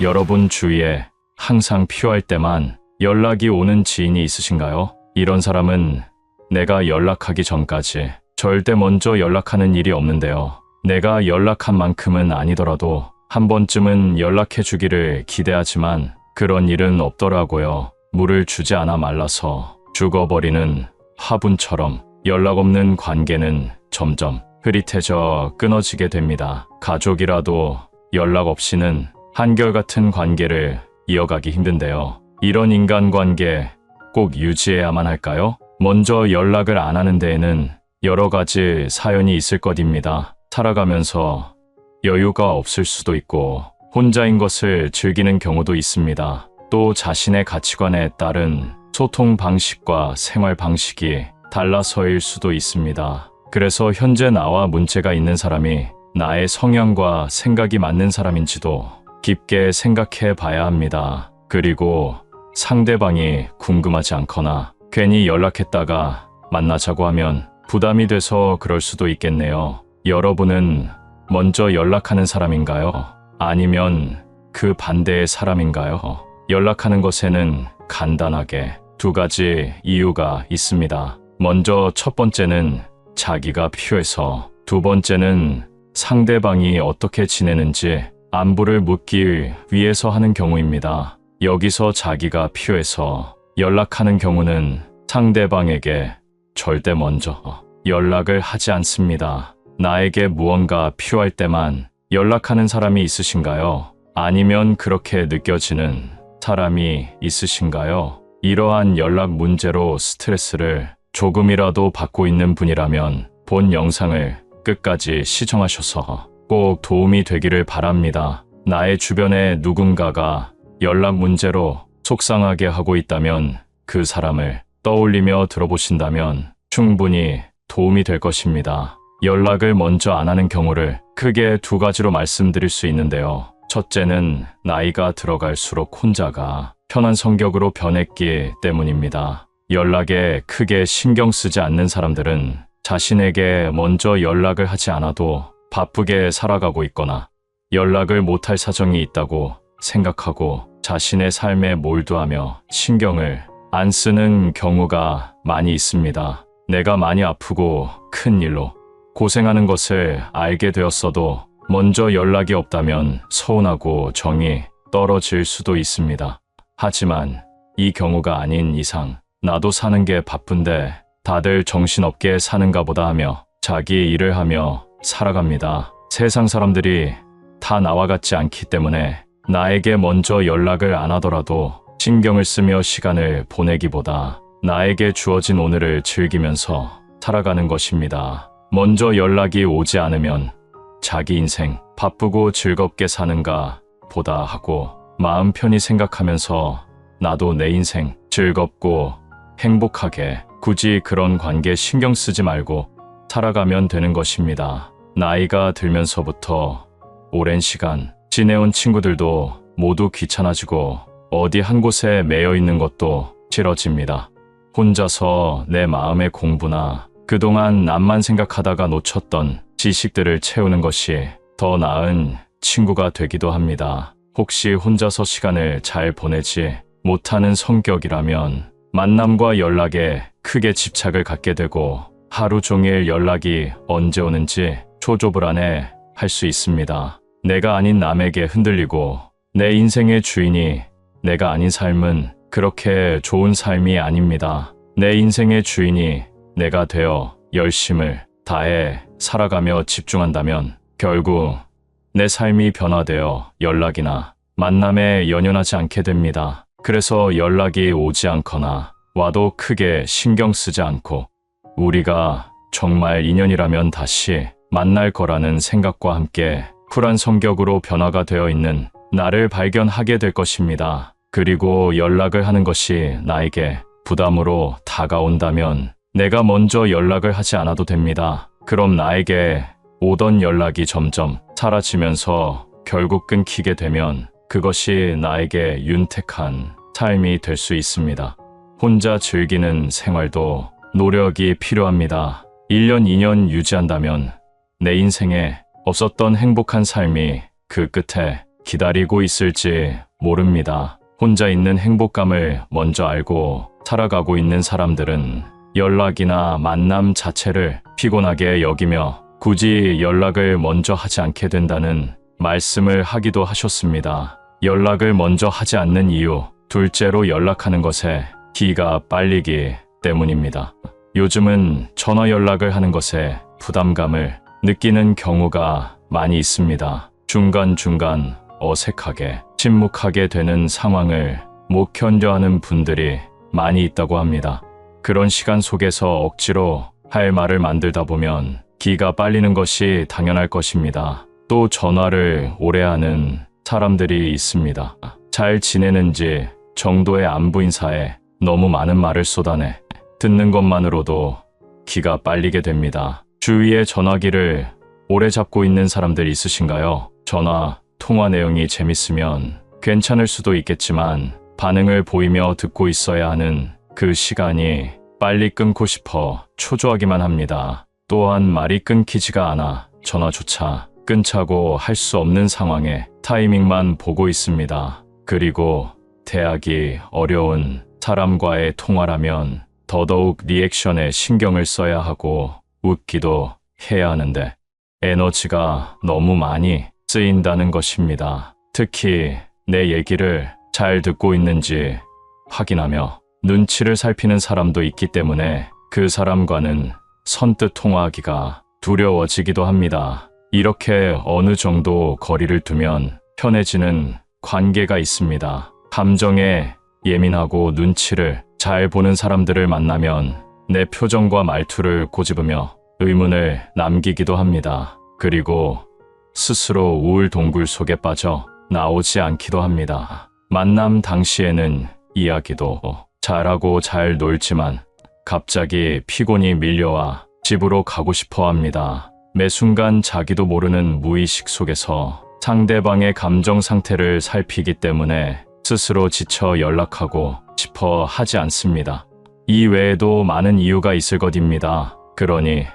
여러분 주위에 항상 필요할 때만 연락이 오는 지인이 있으신가요? 이런 사람은 내가 연락하기 전까지 절대 먼저 연락하는 일이 없는데요. 내가 연락한 만큼은 아니더라도 한 번쯤은 연락해 주기를 기대하지만 그런 일은 없더라고요. 물을 주지 않아 말라서 죽어버리는 화분처럼 연락 없는 관계는 점점 흐릿해져 끊어지게 됩니다. 가족이라도 연락 없이는 한결같은 관계를 이어가기 힘든데요. 이런 인간관계 꼭 유지해야만 할까요? 먼저 연락을 안 하는 데에는 여러 가지 사연이 있을 것입니다. 살아가면서 여유가 없을 수도 있고 혼자인 것을 즐기는 경우도 있습니다. 또 자신의 가치관에 따른 소통 방식과 생활 방식이 달라서일 수도 있습니다. 그래서 현재 나와 문제가 있는 사람이 나의 성향과 생각이 맞는 사람인지도 깊게 생각해 봐야 합니다. 그리고 상대방이 궁금하지 않거나 괜히 연락했다가 만나자고 하면 부담이 돼서 그럴 수도 있겠네요. 여러분은 먼저 연락하는 사람인가요? 아니면 그 반대의 사람인가요? 연락하는 것에는 간단하게 두 가지 이유가 있습니다. 먼저 첫 번째는 자기가 필요해서, 두 번째는 상대방이 어떻게 지내는지 안부를 묻기 위해서 하는 경우입니다. 여기서 자기가 필요해서 연락하는 경우는 상대방에게 절대 먼저 연락을 하지 않습니다. 나에게 무언가 필요할 때만 연락하는 사람이 있으신가요? 아니면 그렇게 느껴지는 사람이 있으신가요? 이러한 연락 문제로 스트레스를 조금이라도 받고 있는 분이라면 본 영상을 끝까지 시청하셔서 꼭 도움이 되기를 바랍니다. 나의 주변에 누군가가 연락 문제로 속상하게 하고 있다면 그 사람을 떠올리며 들어보신다면 충분히 도움이 될 것입니다. 연락을 먼저 안 하는 경우를 크게 두 가지로 말씀드릴 수 있는데요. 첫째는 나이가 들어갈수록 혼자가 편한 성격으로 변했기 때문입니다. 연락에 크게 신경 쓰지 않는 사람들은 자신에게 먼저 연락을 하지 않아도 바쁘게 살아가고 있거나 연락을 못할 사정이 있다고 생각하고 자신의 삶에 몰두하며 신경을 안 쓰는 경우가 많이 있습니다. 내가 많이 아프고 큰 일로 고생하는 것을 알게 되었어도 먼저 연락이 없다면 서운하고 정이 떨어질 수도 있습니다. 하지만 이 경우가 아닌 이상 나도 사는 게 바쁜데 다들 정신없게 사는가 보다 하며 자기 일을 하며 살아갑니다. 세상 사람들이 다 나와 같지 않기 때문에 나에게 먼저 연락을 안 하더라도 신경을 쓰며 시간을 보내기보다 나에게 주어진 오늘을 즐기면서 살아가는 것입니다. 먼저 연락이 오지 않으면 자기 인생 바쁘고 즐겁게 사는가 보다 하고 마음 편히 생각하면서 나도 내 인생 즐겁고 행복하게 굳이 그런 관계 신경 쓰지 말고 살아가면 되는 것입니다. 나이가 들면서부터 오랜 시간 지내온 친구들도 모두 귀찮아지고 어디 한 곳에 매여 있는 것도 싫어집니다. 혼자서 내 마음의 공부나 그동안 남만 생각하다가 놓쳤던 지식들을 채우는 것이 더 나은 친구가 되기도 합니다. 혹시 혼자서 시간을 잘 보내지 못하는 성격이라면 만남과 연락에 크게 집착을 갖게 되고 하루 종일 연락이 언제 오는지 초조불안해 할 수 있습니다. 내가 아닌 남에게 흔들리고 내 인생의 주인이 내가 아닌 삶은 그렇게 좋은 삶이 아닙니다. 내 인생의 주인이 내가 되어 열심을 다해 살아가며 집중한다면 결국 내 삶이 변화되어 연락이나 만남에 연연하지 않게 됩니다. 그래서 연락이 오지 않거나 와도 크게 신경 쓰지 않고 우리가 정말 인연이라면 다시 만날 거라는 생각과 함께 쿨한 성격으로 변화가 되어 있는 나를 발견하게 될 것입니다. 그리고 연락을 하는 것이 나에게 부담으로 다가온다면 내가 먼저 연락을 하지 않아도 됩니다. 그럼 나에게 오던 연락이 점점 사라지면서 결국 끊기게 되면 그것이 나에게 윤택한 삶이 될 수 있습니다. 혼자 즐기는 생활도 노력이 필요합니다. 1년, 2년 유지한다면 내 인생에 없었던 행복한 삶이 그 끝에 기다리고 있을지 모릅니다. 혼자 있는 행복감을 먼저 알고 살아가고 있는 사람들은 연락이나 만남 자체를 피곤하게 여기며 굳이 연락을 먼저 하지 않게 된다는 말씀을 하기도 하셨습니다. 연락을 먼저 하지 않는 이유, 둘째로 연락하는 것에 기가 빨리기 때문입니다. 요즘은 전화 연락을 하는 것에 부담감을 느끼는 경우가 많이 있습니다. 중간중간 어색하게, 침묵하게 되는 상황을 못 견뎌하는 분들이 많이 있다고 합니다. 그런 시간 속에서 억지로 할 말을 만들다 보면 기가 빨리는 것이 당연할 것입니다. 또 전화를 오래 하는 사람들이 있습니다. 잘 지내는지 정도의 안부 인사에 너무 많은 말을 쏟아내 듣는 것만으로도 기가 빨리게 됩니다. 주위에 전화기를 오래 잡고 있는 사람들 있으신가요? 전화, 통화 내용이 재밌으면 괜찮을 수도 있겠지만 반응을 보이며 듣고 있어야 하는 그 시간이 빨리 끊고 싶어 초조하기만 합니다. 또한 말이 끊기지가 않아 전화조차 끊자고 할 수 없는 상황에 타이밍만 보고 있습니다. 그리고 대하기 어려운 사람과의 통화라면 더더욱 리액션에 신경을 써야 하고 웃기도 해야 하는데 에너지가 너무 많이 쓰인다는 것입니다. 특히 내 얘기를 잘 듣고 있는지 확인하며 눈치를 살피는 사람도 있기 때문에 그 사람과는 선뜻 통화하기가 두려워지기도 합니다. 이렇게 어느 정도 거리를 두면 편해지는 관계가 있습니다. 감정에 예민하고 눈치를 잘 보는 사람들을 만나면 내 표정과 말투를 꼬집으며 의문을 남기기도 합니다. 그리고 스스로 우울 동굴 속에 빠져 나오지 않기도 합니다. 만남 당시에는 이야기도 잘하고 잘 놀지만 갑자기 피곤이 밀려와 집으로 가고 싶어 합니다. 매 순간 자기도 모르는 무의식 속에서 상대방의 감정 상태를 살피기 때문에 스스로 지쳐 연락하고 싶어 하지 않습니다. 이 외에도 많은 이유가 있을 것입니다. 그러니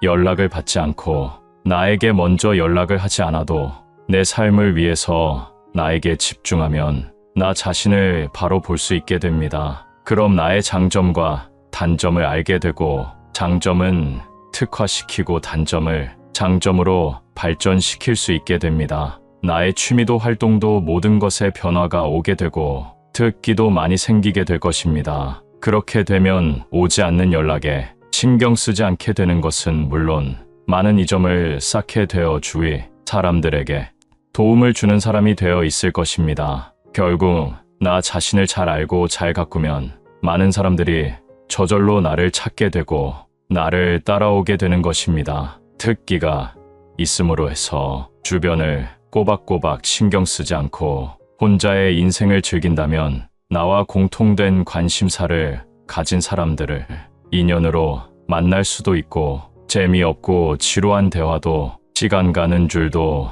연락을 받지 않고 나에게 먼저 연락을 하지 않아도 내 삶을 위해서 나에게 집중하면 나 자신을 바로 볼 수 있게 됩니다. 그럼 나의 장점과 단점을 알게 되고 장점은 특화시키고 단점을 장점으로 발전시킬 수 있게 됩니다. 나의 취미도 활동도 모든 것에 변화가 오게 되고 특기도 많이 생기게 될 것입니다. 그렇게 되면 오지 않는 연락에 신경 쓰지 않게 되는 것은 물론 많은 이점을 쌓게 되어 주위 사람들에게 도움을 주는 사람이 되어 있을 것입니다. 결국 나 자신을 잘 알고 잘 가꾸면 많은 사람들이 저절로 나를 찾게 되고 나를 따라오게 되는 것입니다. 특기가 있음으로 해서 주변을 꼬박꼬박 신경 쓰지 않고 혼자의 인생을 즐긴다면 나와 공통된 관심사를 가진 사람들을 인연으로 만날 수도 있고 재미없고 지루한 대화도 시간 가는 줄도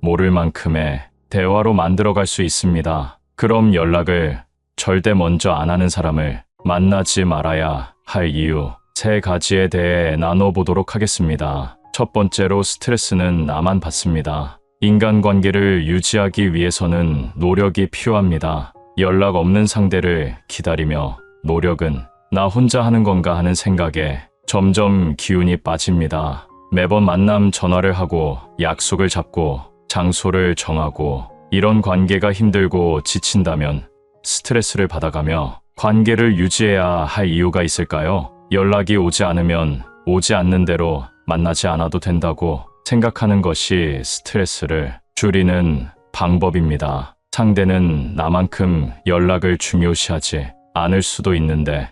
모를 만큼의 대화로 만들어갈 수 있습니다. 그럼 연락을 절대 먼저 안 하는 사람을 만나지 말아야 할 이유 3가지에 대해 나눠보도록 하겠습니다. 첫 번째로 스트레스는 나만 받습니다. 인간관계를 유지하기 위해서는 노력이 필요합니다. 연락 없는 상대를 기다리며 노력은 나 혼자 하는 건가 하는 생각에 점점 기운이 빠집니다. 매번 만남 전화를 하고 약속을 잡고 장소를 정하고 이런 관계가 힘들고 지친다면 스트레스를 받아가며 관계를 유지해야 할 이유가 있을까요? 연락이 오지 않으면 오지 않는 대로 만나지 않아도 된다고 생각하는 것이 스트레스를 줄이는 방법입니다. 상대는 나만큼 연락을 중요시하지 않을 수도 있는데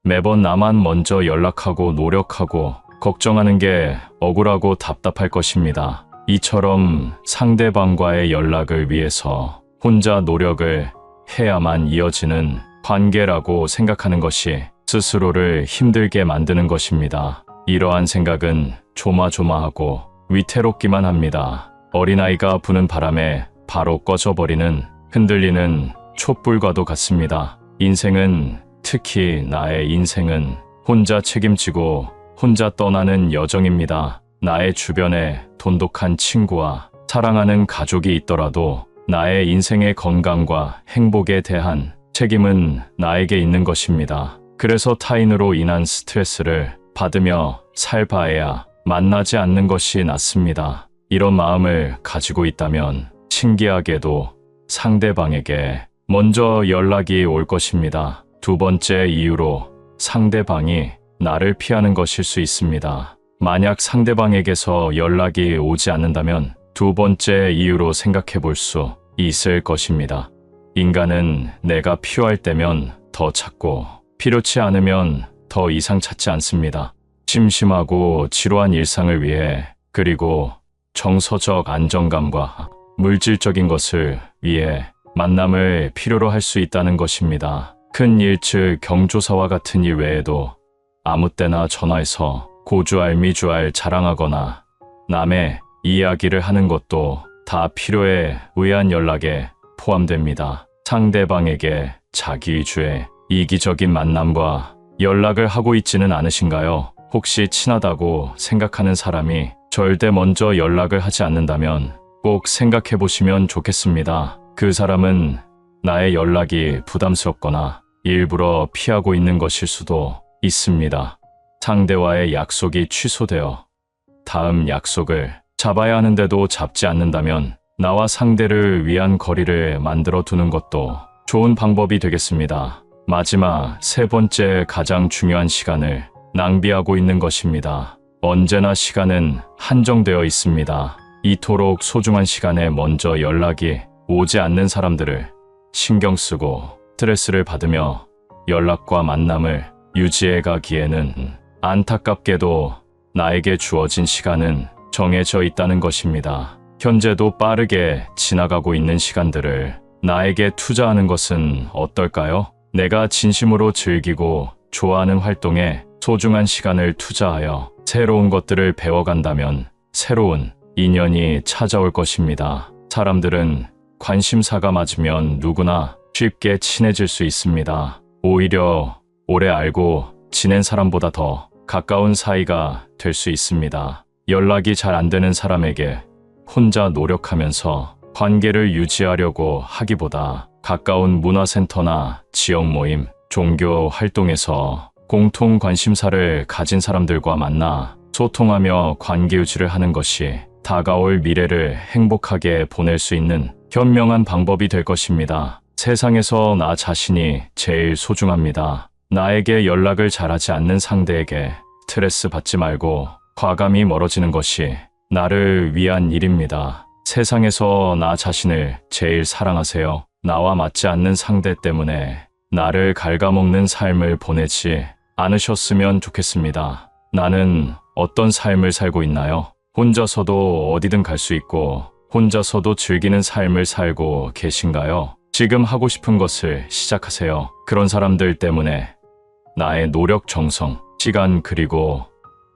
매번 나만 먼저 연락하고 노력하고 걱정하는 게 억울하고 답답할 것입니다. 이처럼 상대방과의 연락을 위해서 혼자 노력을 해야만 이어지는 관계라고 생각하는 것이 스스로를 힘들게 만드는 것입니다. 이러한 생각은 조마조마하고 위태롭기만 합니다. 어린아이가 부는 바람에 바로 꺼져버리는 흔들리는 촛불과도 같습니다. 인생은, 특히 나의 인생은 혼자 책임지고 혼자 떠나는 여정입니다. 나의 주변에 돈독한 친구와 사랑하는 가족이 있더라도 나의 인생의 건강과 행복에 대한 책임은 나에게 있는 것입니다. 그래서 타인으로 인한 스트레스를 받으며 살 바에야 만나지 않는 것이 낫습니다. 이런 마음을 가지고 있다면 신기하게도 상대방에게 먼저 연락이 올 것입니다. 두 번째 이유로 상대방이 나를 피하는 것일 수 있습니다. 만약 상대방에게서 연락이 오지 않는다면 두 번째 이유로 생각해 볼 수 있을 것입니다. 인간은 내가 필요할 때면 더 찾고 필요치 않으면 더 이상 찾지 않습니다. 심심하고 지루한 일상을 위해, 그리고 정서적 안정감과 물질적인 것을 위해 만남을 필요로 할 수 있다는 것입니다. 큰 일, 즉 경조사와 같은 일 외에도 아무 때나 전화해서 고주알미주알 자랑하거나 남의 이야기를 하는 것도 다 필요에 의한 연락에 포함됩니다. 상대방에게 자기 위주의 이기적인 만남과 연락을 하고 있지는 않으신가요? 혹시 친하다고 생각하는 사람이 절대 먼저 연락을 하지 않는다면 꼭 생각해 보시면 좋겠습니다. 그 사람은 나의 연락이 부담스럽거나 일부러 피하고 있는 것일 수도 있습니다. 상대와의 약속이 취소되어 다음 약속을 잡아야 하는데도 잡지 않는다면 나와 상대를 위한 거리를 만들어 두는 것도 좋은 방법이 되겠습니다. 마지막 세 번째, 가장 중요한 시간을 낭비하고 있는 것입니다. 언제나 시간은 한정되어 있습니다. 이토록 소중한 시간에 먼저 연락이 오지 않는 사람들을 신경 쓰고 스트레스를 받으며 연락과 만남을 유지해 가기에는 안타깝게도 나에게 주어진 시간은 정해져 있다는 것입니다. 현재도 빠르게 지나가고 있는 시간들을 나에게 투자하는 것은 어떨까요? 내가 진심으로 즐기고 좋아하는 활동에 소중한 시간을 투자하여 새로운 것들을 배워간다면 새로운 인연이 찾아올 것입니다. 사람들은 관심사가 맞으면 누구나 쉽게 친해질 수 있습니다. 오히려 오래 알고 지낸 사람보다 더 가까운 사이가 될 수 있습니다. 연락이 잘 안 되는 사람에게 혼자 노력하면서 관계를 유지하려고 하기보다 가까운 문화센터나 지역 모임, 종교 활동에서 공통 관심사를 가진 사람들과 만나 소통하며 관계 유지를 하는 것이 다가올 미래를 행복하게 보낼 수 있는 현명한 방법이 될 것입니다. 세상에서 나 자신이 제일 소중합니다. 나에게 연락을 잘하지 않는 상대에게 스트레스 받지 말고 과감히 멀어지는 것이 나를 위한 일입니다. 세상에서 나 자신을 제일 사랑하세요. 나와 맞지 않는 상대 때문에 나를 갉아먹는 삶을 보내지 않으셨으면 좋겠습니다. 나는 어떤 삶을 살고 있나요? 혼자서도 어디든 갈 수 있고 혼자서도 즐기는 삶을 살고 계신가요? 지금 하고 싶은 것을 시작하세요. 그런 사람들 때문에 나의 노력, 정성, 시간, 그리고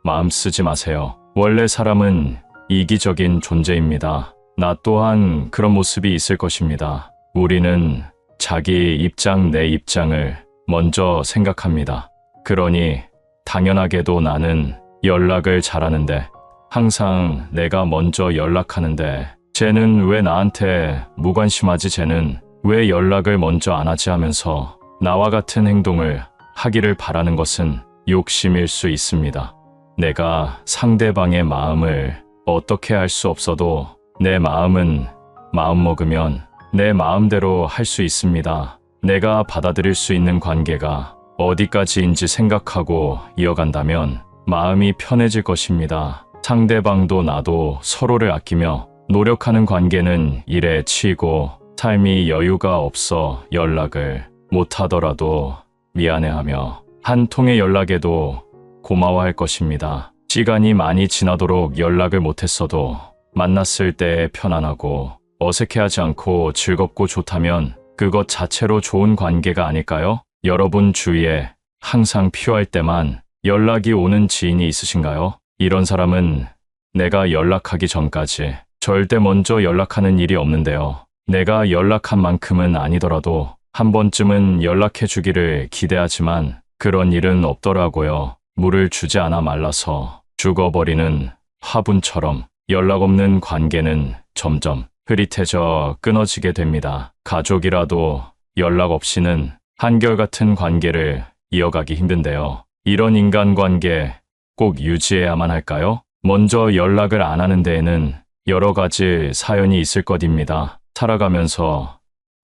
마음 쓰지 마세요. 원래 사람은 이기적인 존재입니다. 나 또한 그런 모습이 있을 것입니다. 우리는 자기 입장, 내 입장을 먼저 생각합니다. 그러니 당연하게도 나는 연락을 잘하는데 항상 내가 먼저 연락하는데 쟤는 왜 나한테 무관심하지, 쟤는 왜 연락을 먼저 안 하지 하면서 나와 같은 행동을 하기를 바라는 것은 욕심일 수 있습니다. 내가 상대방의 마음을 어떻게 할 수 없어도 내 마음은 마음먹으면 내 마음대로 할 수 있습니다. 내가 받아들일 수 있는 관계가 어디까지인지 생각하고 이어간다면 마음이 편해질 것입니다. 상대방도 나도 서로를 아끼며 노력하는 관계는 일에 치이고 삶이 여유가 없어 연락을 못하더라도 미안해하며 한 통의 연락에도 고마워할 것입니다. 시간이 많이 지나도록 연락을 못했어도 만났을 때 편안하고 어색해하지 않고 즐겁고 좋다면 그것 자체로 좋은 관계가 아닐까요? 여러분 주위에 항상 필요할 때만 연락이 오는 지인이 있으신가요? 이런 사람은 내가 연락하기 전까지 절대 먼저 연락하는 일이 없는데요. 내가 연락한 만큼은 아니더라도 한 번쯤은 연락해 주기를 기대하지만 그런 일은 없더라고요. 물을 주지 않아 말라서 죽어버리는 화분처럼 연락 없는 관계는 점점 흐릿해져 끊어지게 됩니다. 가족이라도 연락 없이는 한결같은 관계를 이어가기 힘든데요. 이런 인간관계 꼭 유지해야만 할까요? 먼저 연락을 안 하는 데에는 여러 가지 사연이 있을 것입니다. 살아가면서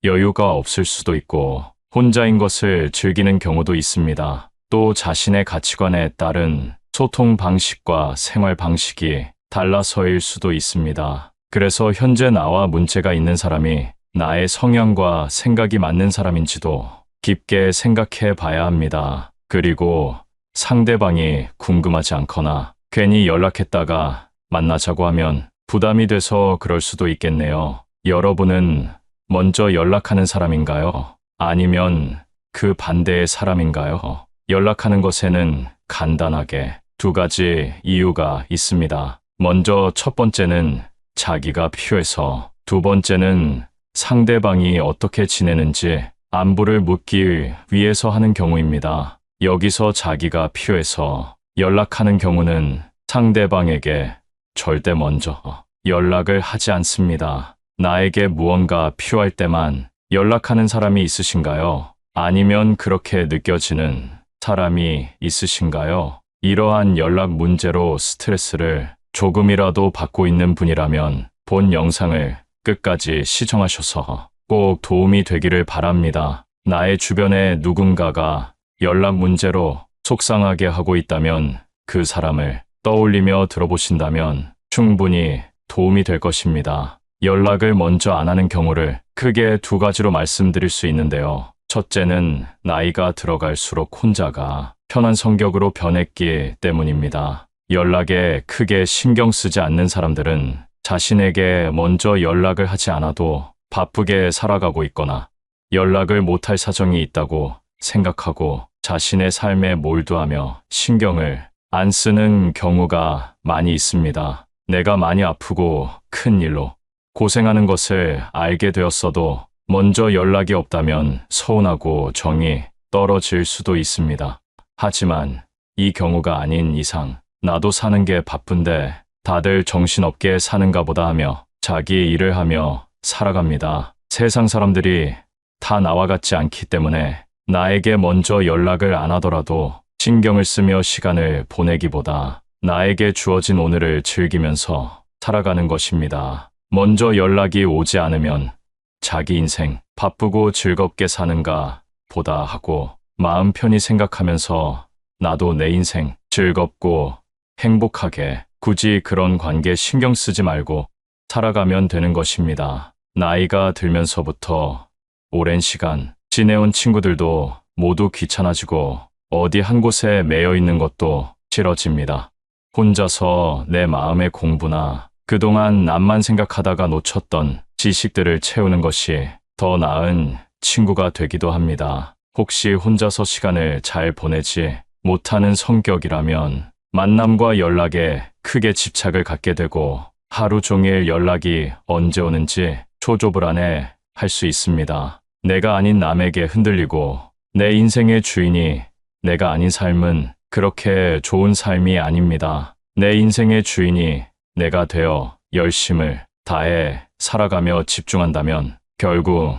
여유가 없을 수도 있고 혼자인 것을 즐기는 경우도 있습니다. 또 자신의 가치관에 따른 소통 방식과 생활 방식이 달라서일 수도 있습니다. 그래서 현재 나와 문제가 있는 사람이 나의 성향과 생각이 맞는 사람인지도 깊게 생각해 봐야 합니다. 그리고 상대방이 궁금하지 않거나 괜히 연락했다가 만나자고 하면 부담이 돼서 그럴 수도 있겠네요. 여러분은 먼저 연락하는 사람인가요? 아니면 그 반대의 사람인가요? 연락하는 것에는 간단하게 두 가지 이유가 있습니다. 먼저 첫 번째는 자기가 필요해서, 두 번째는 상대방이 어떻게 지내는지 안부를 묻기 위해서 하는 경우입니다. 여기서 자기가 필요해서 연락하는 경우는 상대방에게 절대 먼저 연락을 하지 않습니다. 나에게 무언가 필요할 때만 연락하는 사람이 있으신가요? 아니면 그렇게 느껴지는 사람이 있으신가요? 이러한 연락 문제로 스트레스를 조금이라도 받고 있는 분이라면 본 영상을 끝까지 시청하셔서 꼭 도움이 되기를 바랍니다. 나의 주변에 누군가가 연락 문제로 속상하게 하고 있다면 그 사람을 떠올리며 들어보신다면 충분히 도움이 될 것입니다. 연락을 먼저 안 하는 경우를 크게 두 가지로 말씀드릴 수 있는데요. 첫째는 나이가 들어갈수록 혼자가 편한 성격으로 변했기 때문입니다. 연락에 크게 신경 쓰지 않는 사람들은 자신에게 먼저 연락을 하지 않아도 바쁘게 살아가고 있거나 연락을 못할 사정이 있다고 생각하고 자신의 삶에 몰두하며 신경을 안 쓰는 경우가 많이 있습니다. 내가 많이 아프고 큰 일로 고생하는 것을 알게 되었어도 먼저 연락이 없다면 서운하고 정이 떨어질 수도 있습니다. 하지만 이 경우가 아닌 이상 나도 사는 게 바쁜데 다들 정신없게 사는가 보다 하며 자기 일을 하며 살아갑니다. 세상 사람들이 다 나와 같지 않기 때문에 나에게 먼저 연락을 안 하더라도 신경을 쓰며 시간을 보내기보다 나에게 주어진 오늘을 즐기면서 살아가는 것입니다. 먼저 연락이 오지 않으면 자기 인생 바쁘고 즐겁게 사는가 보다 하고 마음 편히 생각하면서 나도 내 인생 즐겁고 행복하게 굳이 그런 관계 신경 쓰지 말고 살아가면 되는 것입니다. 나이가 들면서부터 오랜 시간 지내온 친구들도 모두 귀찮아지고 어디 한 곳에 매여 있는 것도 싫어집니다. 혼자서 내 마음의 공부나 그동안 남만 생각하다가 놓쳤던 지식들을 채우는 것이 더 나은 친구가 되기도 합니다. 혹시 혼자서 시간을 잘 보내지 못하는 성격이라면 만남과 연락에 크게 집착을 갖게 되고 하루 종일 연락이 언제 오는지 초조불안해 할 수 있습니다. 내가 아닌 남에게 흔들리고 내 인생의 주인이 내가 아닌 삶은 그렇게 좋은 삶이 아닙니다. 내 인생의 주인이 내가 되어 열심을 다해 살아가며 집중한다면 결국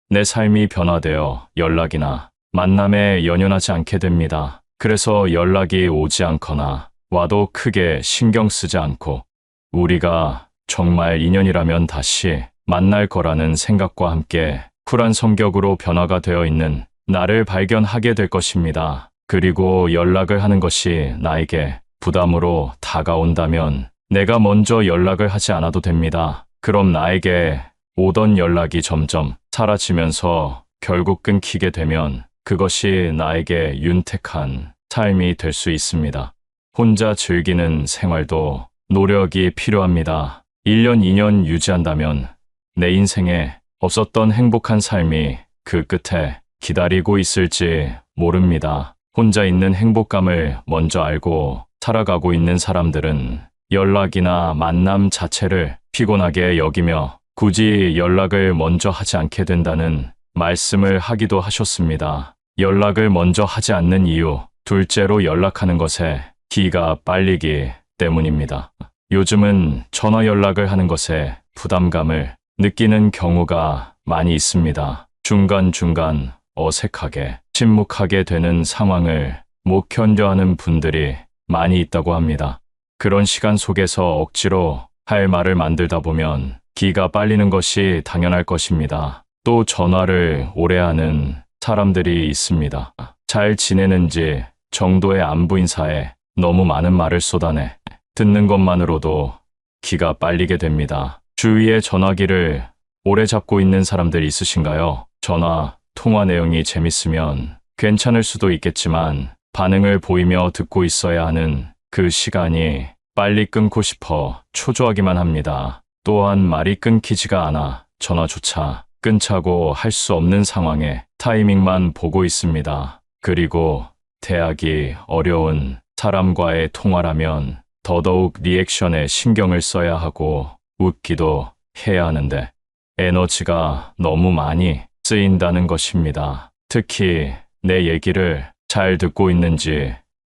내 삶이 변화되어 연락이나 만남에 연연하지 않게 됩니다. 그래서 연락이 오지 않거나 와도 크게 신경 쓰지 않고 우리가 정말 인연이라면 다시 만날 거라는 생각과 함께 쿨한 성격으로 변화가 되어 있는 나를 발견하게 될 것입니다. 그리고 연락을 하는 것이 나에게 부담으로 다가온다면 내가 먼저 연락을 하지 않아도 됩니다. 그럼 나에게 오던 연락이 점점 사라지면서 결국 끊기게 되면 그것이 나에게 윤택한 삶이 될 수 있습니다. 혼자 즐기는 생활도 노력이 필요합니다. 1년, 2년 유지한다면 내 인생에 없었던 행복한 삶이 그 끝에 기다리고 있을지 모릅니다. 혼자 있는 행복감을 먼저 알고 살아가고 있는 사람들은 연락이나 만남 자체를 피곤하게 여기며 굳이 연락을 먼저 하지 않게 된다는 말씀을 하기도 하셨습니다. 연락을 먼저 하지 않는 이유, 둘째로 연락하는 것에 기가 빨리기 때문입니다. 요즘은 전화 연락을 하는 것에 부담감을 느끼는 경우가 많이 있습니다. 중간중간 어색하게, 침묵하게 되는 상황을 못 견뎌하는 분들이 많이 있다고 합니다. 그런 시간 속에서 억지로 할 말을 만들다 보면 기가 빨리는 것이 당연할 것입니다. 또 전화를 오래 하는 사람들이 있습니다. 잘 지내는지 정도의 안부 인사에 너무 많은 말을 쏟아내 듣는 것만으로도 기가 빨리게 됩니다. 주위에 전화기를 오래 잡고 있는 사람들 있으신가요? 전화, 통화 내용이 재밌으면 괜찮을 수도 있겠지만 반응을 보이며 듣고 있어야 하는 그 시간이 빨리 끊고 싶어 초조하기만 합니다. 또한 말이 끊기지가 않아 전화조차 끊자고 할 수 없는 상황에 타이밍만 보고 있습니다. 그리고 대하기 어려운 사람과의 통화라면 더더욱 리액션에 신경을 써야 하고 웃기도 해야 하는데 에너지가 너무 많이 쓰인다는 것입니다. 특히 내 얘기를 잘 듣고 있는지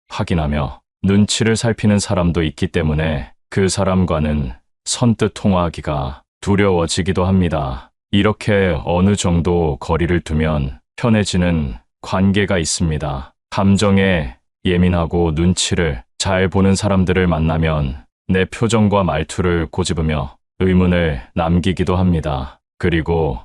확인하며 눈치를 살피는 사람도 있기 때문에 그 사람과는 선뜻 통화하기가 두려워지기도 합니다. 이렇게 어느 정도 거리를 두면 편해지는 관계가 있습니다. 감정에 예민하고 눈치를 잘 보는 사람들을 만나면 내 표정과 말투를 꼬집으며 의문을 남기기도 합니다. 그리고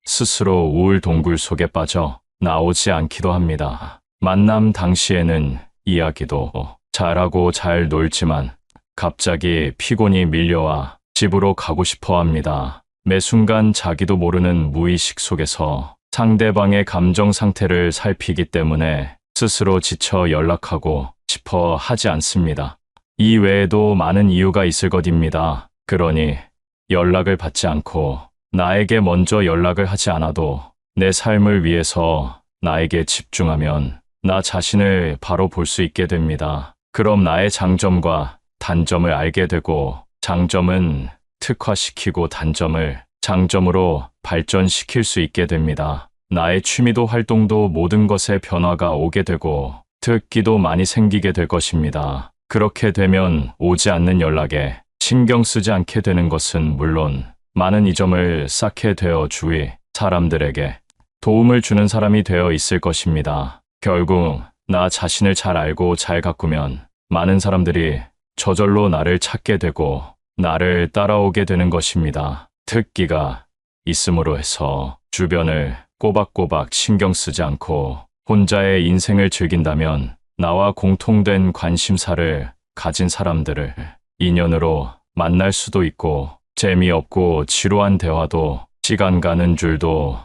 스스로 우울 동굴 속에 빠져 나오지 않기도 합니다. 만남 당시에는 이야기도 잘하고 잘 놀지만 갑자기 피곤이 밀려와 집으로 가고 싶어 합니다. 매 순간 자기도 모르는 무의식 속에서 상대방의 감정 상태를 살피기 때문에 스스로 지쳐 연락하고 싶어 하지 않습니다. 이 외에도 많은 이유가 있을 것입니다. 그러니 연락을 받지 않고 나에게 먼저 연락을 하지 않아도 내 삶을 위해서 나에게 집중하면 나 자신을 바로 볼 수 있게 됩니다. 그럼 나의 장점과 단점을 알게 되고 장점은 특화시키고 단점을 장점으로 발전시킬 수 있게 됩니다. 나의 취미도 활동도 모든 것에 변화가 오게 되고 듣기도 많이 생기게 될 것입니다. 그렇게 되면 오지 않는 연락에 신경 쓰지 않게 되는 것은 물론 많은 이점을 쌓게 되어 주위 사람들에게 도움을 주는 사람이 되어 있을 것입니다. 결국 나 자신을 잘 알고 잘 가꾸면 많은 사람들이 저절로 나를 찾게 되고 나를 따라오게 되는 것입니다. 특기가 있음으로 해서 주변을 꼬박꼬박 신경 쓰지 않고 혼자의 인생을 즐긴다면 나와 공통된 관심사를 가진 사람들을 인연으로 만날 수도 있고 재미없고 지루한 대화도 시간 가는 줄도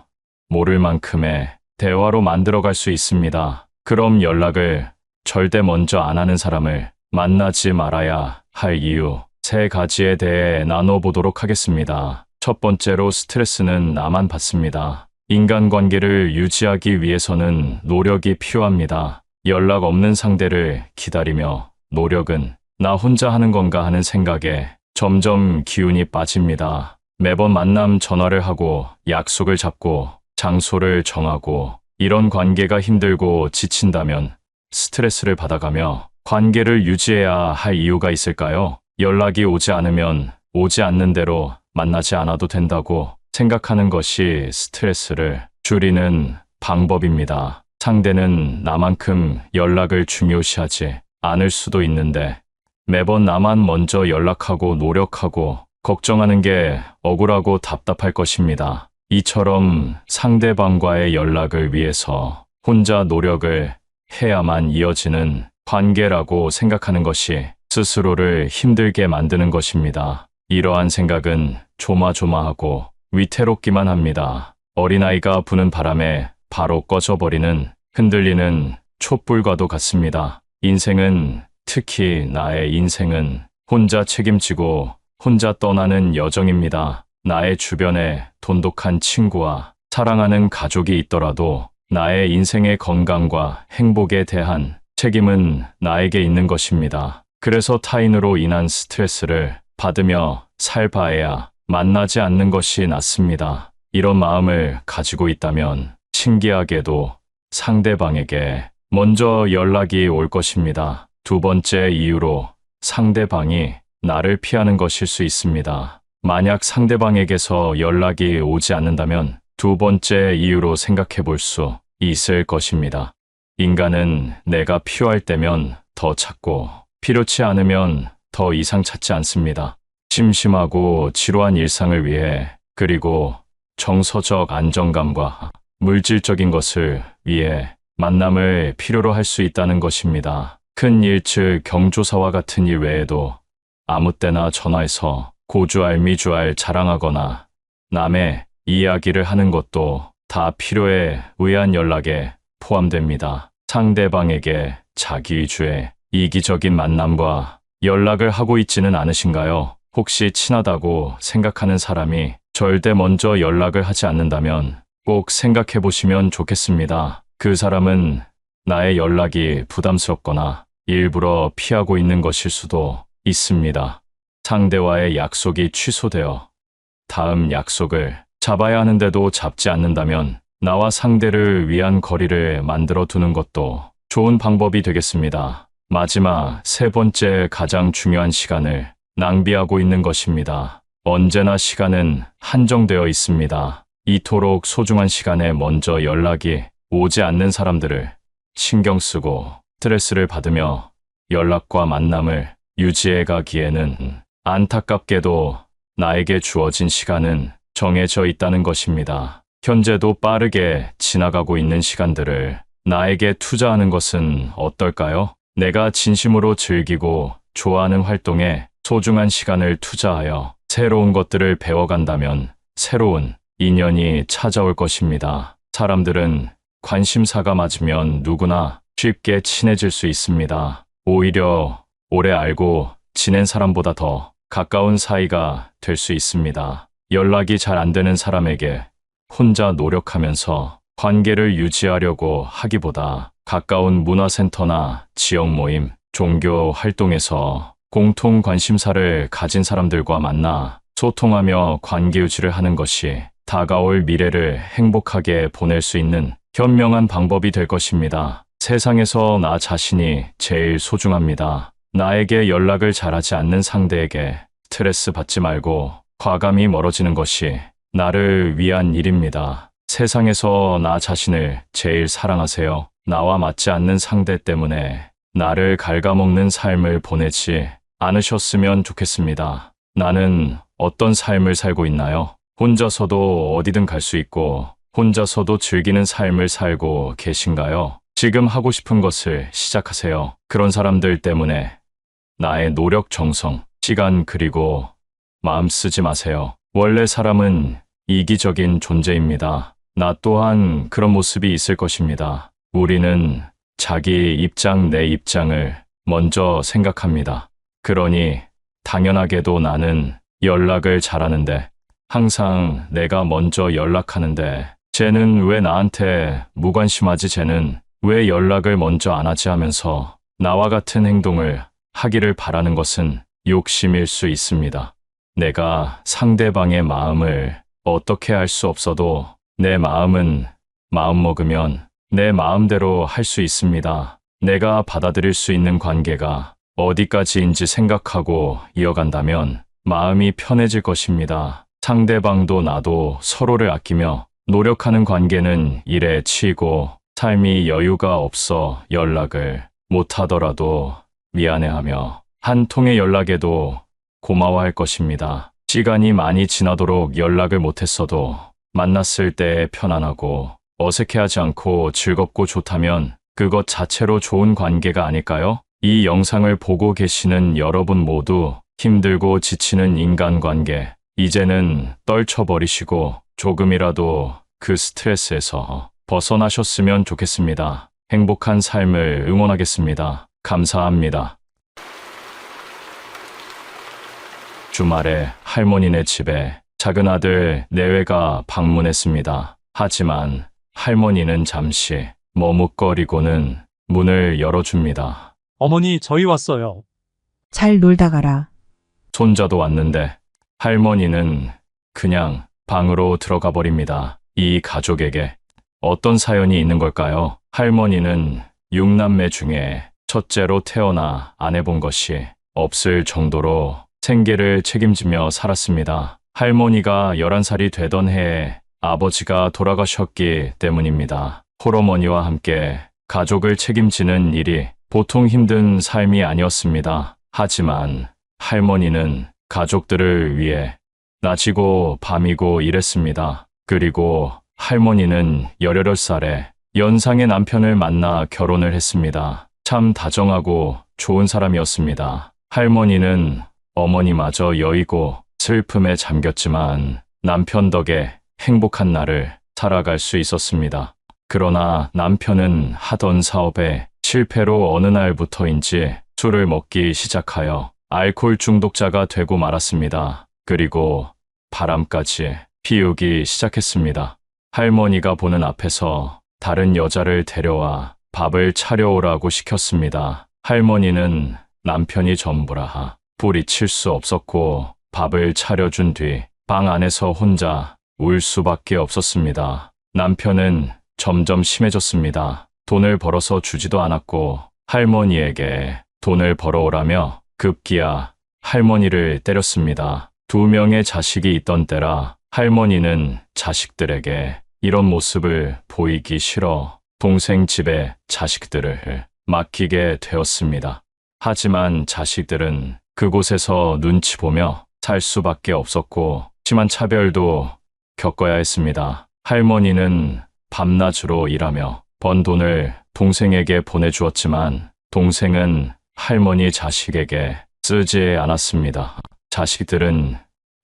모를 만큼의 대화로 만들어갈 수 있습니다. 그럼 연락을 절대 먼저 안 하는 사람을 만나지 말아야 할 이유 3가지에 대해 나눠보도록 하겠습니다. 첫 번째로 스트레스는 나만 받습니다. 인간관계를 유지하기 위해서는 노력이 필요합니다. 연락 없는 상대를 기다리며 노력은 나 혼자 하는 건가 하는 생각에 점점 기운이 빠집니다. 매번 만남 전화를 하고 약속을 잡고 장소를 정하고 이런 관계가 힘들고 지친다면 스트레스를 받아가며 관계를 유지해야 할 이유가 있을까요? 연락이 오지 않으면 오지 않는 대로 만나지 않아도 된다고 생각하는 것이 스트레스를 줄이는 방법입니다. 상대는 나만큼 연락을 중요시하지 않을 수도 있는데 매번 나만 먼저 연락하고 노력하고 걱정하는 게 억울하고 답답할 것입니다. 이처럼 상대방과의 연락을 위해서 혼자 노력을 해야만 이어지는 관계라고 생각하는 것이 스스로를 힘들게 만드는 것입니다. 이러한 생각은 조마조마하고 위태롭기만 합니다. 어린아이가 부는 바람에 바로 꺼져버리는 흔들리는 촛불과도 같습니다. 인생은, 특히 나의 인생은 혼자 책임지고 혼자 떠나는 여정입니다. 나의 주변에 돈독한 친구와 사랑하는 가족이 있더라도 나의 인생의 건강과 행복에 대한 책임은 나에게 있는 것입니다. 그래서 타인으로 인한 스트레스를 받으며 살 바에야 만나지 않는 것이 낫습니다. 이런 마음을 가지고 있다면 신기하게도 상대방에게 먼저 연락이 올 것입니다. 두 번째 이유로 상대방이 나를 피하는 것일 수 있습니다. 만약 상대방에게서 연락이 오지 않는다면 두 번째 이유로 생각해 볼 수 있을 것입니다. 인간은 내가 필요할 때면 더 찾고 필요치 않으면 더 이상 찾지 않습니다. 심심하고 지루한 일상을 위해 그리고 정서적 안정감과 물질적인 것을 위해 만남을 필요로 할 수 있다는 것입니다. 큰 일, 즉 경조사와 같은 일 외에도 아무 때나 전화해서 고주알미주알 자랑하거나 남의 이야기를 하는 것도 다 필요에 의한 연락에 포함됩니다. 상대방에게 자기 위주의 이기적인 만남과 연락을 하고 있지는 않으신가요? 혹시 친하다고 생각하는 사람이 절대 먼저 연락을 하지 않는다면 꼭 생각해 보시면 좋겠습니다. 그 사람은 나의 연락이 부담스럽거나 일부러 피하고 있는 것일 수도 있습니다. 상대와의 약속이 취소되어 다음 약속을 잡아야 하는데도 잡지 않는다면 나와 상대를 위한 거리를 만들어 두는 것도 좋은 방법이 되겠습니다. 마지막 세 번째 가장 중요한 시간을 낭비하고 있는 것입니다. 언제나 시간은 한정되어 있습니다. 이토록 소중한 시간에 먼저 연락이 오지 않는 사람들을 신경 쓰고 스트레스를 받으며 연락과 만남을 유지해 가기에는 안타깝게도 나에게 주어진 시간은 정해져 있다는 것입니다. 현재도 빠르게 지나가고 있는 시간들을 나에게 투자하는 것은 어떨까요? 내가 진심으로 즐기고 좋아하는 활동에 소중한 시간을 투자하여 새로운 것들을 배워간다면 새로운 인연이 찾아올 것입니다. 사람들은 관심사가 맞으면 누구나 쉽게 친해질 수 있습니다. 오히려 오래 알고 지낸 사람보다 더 가까운 사이가 될 수 있습니다. 연락이 잘 안 되는 사람에게 혼자 노력하면서 관계를 유지하려고 하기보다 가까운 문화센터나 지역 모임, 종교 활동에서 공통 관심사를 가진 사람들과 만나 소통하며 관계 유지를 하는 것이 다가올 미래를 행복하게 보낼 수 있는 현명한 방법이 될 것입니다. 세상에서 나 자신이 제일 소중합니다. 나에게 연락을 잘하지 않는 상대에게 스트레스 받지 말고 과감히 멀어지는 것이 나를 위한 일입니다. 세상에서 나 자신을 제일 사랑하세요. 나와 맞지 않는 상대 때문에 나를 갉아먹는 삶을 보내지 않으셨으면 좋겠습니다. 나는 어떤 삶을 살고 있나요? 혼자서도 어디든 갈 수 있고 혼자서도 즐기는 삶을 살고 계신가요? 지금 하고 싶은 것을 시작하세요. 그런 사람들 때문에 나의 노력, 정성, 시간 그리고 마음 쓰지 마세요. 원래 사람은 이기적인 존재입니다. 나 또한 그런 모습이 있을 것입니다. 우리는 자기 입장, 내 입장을 먼저 생각합니다. 그러니 당연하게도 나는 연락을 잘하는데 항상 내가 먼저 연락하는데 쟤는 왜 나한테 무관심하지? 쟤는 왜 연락을 먼저 안 하지? 하면서 나와 같은 행동을 하기를 바라는 것은 욕심일 수 있습니다. 내가 상대방의 마음을 어떻게 할 수 없어도 내 마음은 마음먹으면 내 마음대로 할 수 있습니다. 내가 받아들일 수 있는 관계가 어디까지인지 생각하고 이어간다면 마음이 편해질 것입니다. 상대방도 나도 서로를 아끼며 노력하는 관계는 일에 치이고 삶이 여유가 없어 연락을 못하더라도 미안해하며 한 통의 연락에도 고마워할 것입니다. 시간이 많이 지나도록 연락을 못했어도 만났을 때 편안하고 어색해하지 않고 즐겁고 좋다면 그것 자체로 좋은 관계가 아닐까요? 이 영상을 보고 계시는 여러분 모두 힘들고 지치는 인간관계, 이제는 떨쳐버리시고 조금이라도 그 스트레스에서 벗어나셨으면 좋겠습니다. 행복한 삶을 응원하겠습니다. 감사합니다. 주말에 할머니네 집에 작은 아들 내외가 방문했습니다. 하지만 할머니는 잠시 머뭇거리고는 문을 열어줍니다. 어머니, 저희 왔어요. 잘 놀다 가라. 손자도 왔는데 할머니는 그냥 방으로 들어가 버립니다. 이 가족에게 어떤 사연이 있는 걸까요? 할머니는 6남매 중에 첫째로 태어나 안 해본 것이 없을 정도로 생계를 책임지며 살았습니다. 할머니가 11살이 되던 해에 아버지가 돌아가셨기 때문입니다. 홀어머니와 함께 가족을 책임지는 일이 보통 힘든 삶이 아니었습니다. 하지만 할머니는 가족들을 위해 낮이고 밤이고 일했습니다. 그리고 할머니는 18살에 연상의 남편을 만나 결혼을 했습니다. 참 다정하고 좋은 사람이었습니다. 할머니는 어머니마저 여의고 슬픔에 잠겼지만 남편 덕에 행복한 날을 살아갈 수 있었습니다. 그러나 남편은 하던 사업에 실패로 어느 날부터인지 술을 먹기 시작하여 알코올 중독자가 되고 말았습니다. 그리고 바람까지 피우기 시작했습니다. 할머니가 보는 앞에서 다른 여자를 데려와 밥을 차려오라고 시켰습니다. 할머니는 남편이 전부라 뿌리칠 수 없었고 밥을 차려준 뒤 방 안에서 혼자 울 수밖에 없었습니다. 남편은 점점 심해졌습니다. 돈을 벌어서 주지도 않았고 할머니에게 돈을 벌어오라며 급기야 할머니를 때렸습니다. 2명의 자식이 있던 때라 할머니는 자식들에게 이런 모습을 보이기 싫어 동생 집에 자식들을 맡기게 되었습니다. 하지만 자식들은 그곳에서 눈치 보며 살 수밖에 없었고 심한 차별도 겪어야 했습니다. 할머니는 밤낮으로 일하며 번 돈을 동생에게 보내주었지만 동생은 할머니 자식에게 쓰지 않았습니다. 자식들은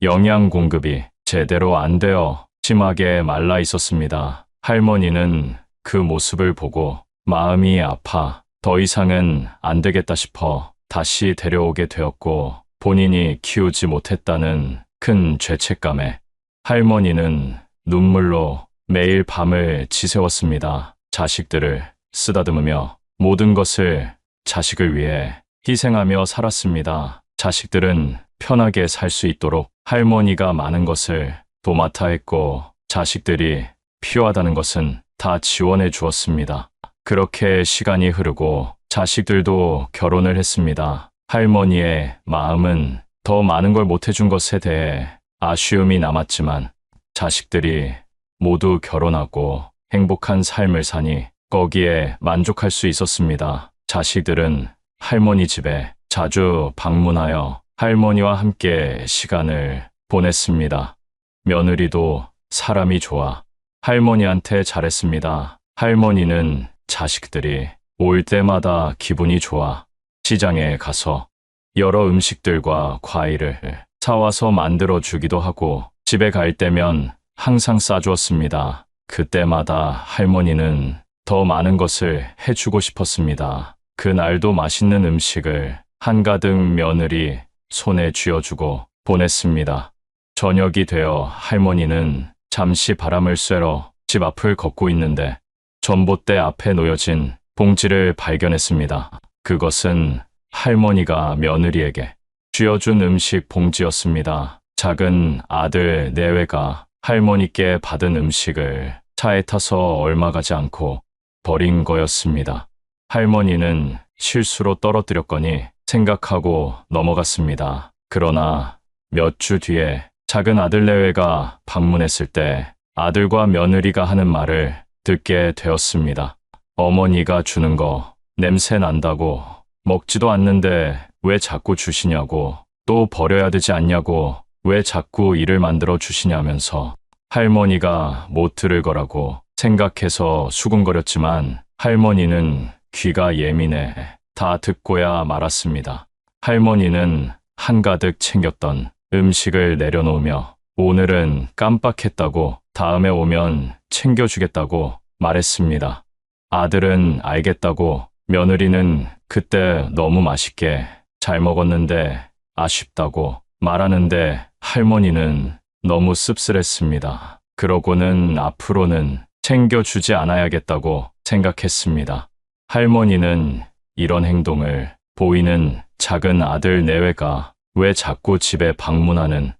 영양 공급이 제대로 안 되어 심하게 말라 있었습니다. 할머니는 그 모습을 보고 마음이 아파 더 이상은 안 되겠다 싶어 다시 데려오게 되었고 본인이 키우지 못했다는 큰 죄책감에 할머니는 눈물로 매일 밤을 지새웠습니다. 자식들을 쓰다듬으며 모든 것을 자식을 위해 희생하며 살았습니다. 자식들은 편하게 살 수 있도록 할머니가 많은 것을 도맡아 했고 자식들이 필요하다는 것은 다 지원해 주었습니다. 그렇게 시간이 흐르고 자식들도 결혼을 했습니다. 할머니의 마음은 더 많은 걸 못해준 것에 대해 아쉬움이 남았지만 자식들이 모두 결혼하고 행복한 삶을 사니 거기에 만족할 수 있었습니다. 자식들은 할머니 집에 자주 방문하여 할머니와 함께 시간을 보냈습니다. 며느리도 사람이 좋아 할머니한테 잘했습니다. 할머니는 자식들이 올 때마다 기분이 좋아 시장에 가서 여러 음식들과 과일을 사와서 만들어 주기도 하고 집에 갈 때면 항상 싸주었습니다. 그때마다 할머니는 더 많은 것을 해주고 싶었습니다. 그날도 맛있는 음식을 한가득 며느리 손에 쥐어주고 보냈습니다. 저녁이 되어 할머니는 잠시 바람을 쐬러 집 앞을 걷고 있는데 전봇대 앞에 놓여진 봉지를 발견했습니다. 그것은 할머니가 며느리에게 쥐어준 음식 봉지였습니다. 작은 아들 내외가 할머니께 받은 음식을 차에 타서 얼마 가지 않고 버린 거였습니다. 할머니는 실수로 떨어뜨렸거니 생각하고 넘어갔습니다. 그러나 몇 주 뒤에 작은 아들 내외가 방문했을 때 아들과 며느리가 하는 말을 듣게 되었습니다. 어머니가 주는 거 냄새 난다고 먹지도 않는데 왜 자꾸 주시냐고 또 버려야 되지 않냐고 왜 자꾸 일을 만들어 주시냐면서 할머니가 못 들을 거라고 생각해서 수군거렸지만 할머니는 귀가 예민해 다 듣고야 말았습니다. 할머니는 한가득 챙겼던 음식을 내려놓으며 오늘은 깜빡했다고 다음에 오면 챙겨주겠다고 말했습니다. 아들은 알겠다고 며느리는 그때 너무 맛있게 잘 먹었는데 아쉽다고 말하는데 할머니는 너무 씁쓸했습니다. 그러고는 앞으로는 챙겨주지 않아야겠다고 생각했습니다. 할머니는 이런 행동을 보이는 작은 아들 내외가 왜 자꾸 집에 방문하는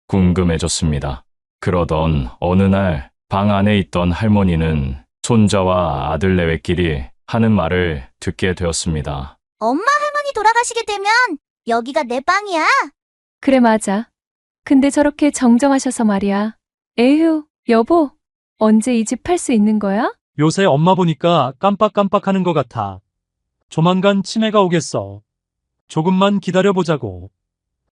궁금해졌습니다. 그러던 어느 날 방 안에 있던 할머니는 손자와 아들 내외끼리 하는 말을 듣게 되었습니다. 엄마 할머니 돌아가시게 되면 여기가 내 방이야. 그래, 맞아. 근데 저렇게 정정하셔서 말이야. 에휴, 여보, 언제 이 집 팔 수 있는 거야? 요새 엄마 보니까 깜빡깜빡하는 것 같아. 조만간 치매가 오겠어. 조금만 기다려보자고.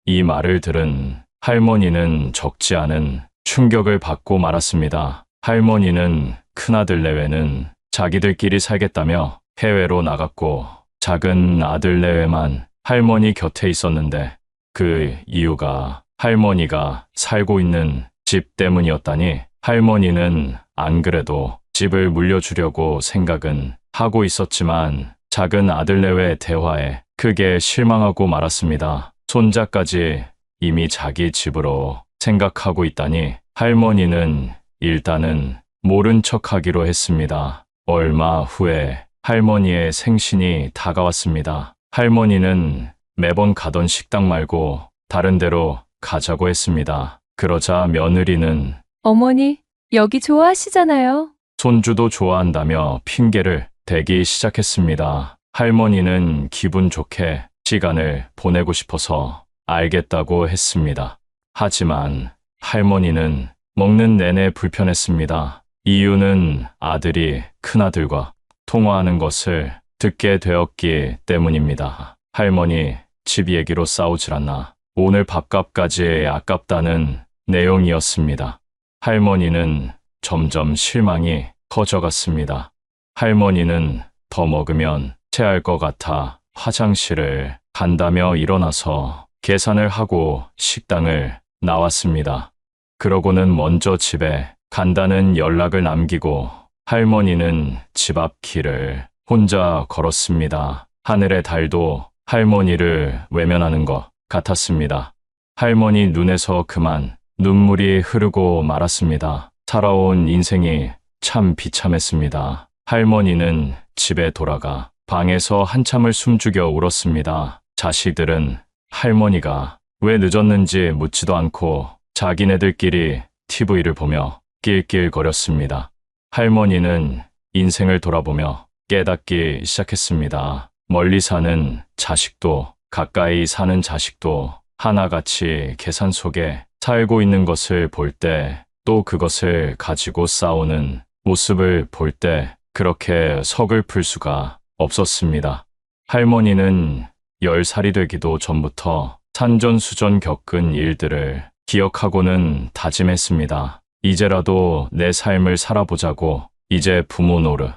이 말을 들은 할머니는 적지 않은 충격을 받고 말았습니다. 할머니는 큰아들 내외는 자기들끼리 살겠다며 해외로 나갔고 작은 아들 내외만 할머니 곁에 있었는데 그 이유가 할머니가 살고 있는 집 때문이었다니 할머니는 안 그래도 집을 물려주려고 생각은 하고 있었지만 작은 아들 내외 대화에 크게 실망하고 말았습니다. 손자까지 이미 자기 집으로 생각하고 있다니 할머니는 일단은 모른 척하기로 했습니다. 얼마 후에 할머니의 생신이 다가왔습니다. 할머니는 매번 가던 식당 말고 다른 데로 가자고 했습니다. 그러자 며느리는 어머니, 여기 좋아하시잖아요. 손주도 좋아한다며 핑계를 대기 시작했습니다. 할머니는 기분 좋게 시간을 보내고 싶어서 알겠다고 했습니다. 하지만 할머니는 먹는 내내 불편했습니다. 이유는 아들이 큰아들과 통화하는 것을 듣게 되었기 때문입니다. 할머니, 집 얘기로 싸우질 않나. 오늘 밥값까지 아깝다는 내용이었습니다. 할머니는 점점 실망이 커져갔습니다. 할머니는 더 먹으면 체할 것 같아 화장실을 간다며 일어나서 계산을 하고 식당을 나왔습니다. 그러고는 먼저 집에 간다는 연락을 남기고 할머니는 집 앞 길을 혼자 걸었습니다. 하늘의 달도 할머니를 외면하는 것 같았습니다. 할머니 눈에서 그만 눈물이 흐르고 말았습니다. 살아온 인생이 참 비참했습니다. 할머니는 집에 돌아가 방에서 한참을 숨죽여 울었습니다. 자식들은 할머니가 왜 늦었는지 묻지도 않고 자기네들끼리 TV를 보며 낄낄거렸습니다. 할머니는 인생을 돌아보며 깨닫기 시작했습니다. 멀리 사는 자식도 가까이 사는 자식도 하나같이 계산 속에 살고 있는 것을 볼 때 또 그것을 가지고 싸우는 모습을 볼 때 그렇게 서글플 수가 없었습니다. 할머니는 10살이 되기도 전부터 산전수전 겪은 일들을 기억하고는 다짐했습니다. 이제라도 내 삶을 살아보자고, 이제 부모 노릇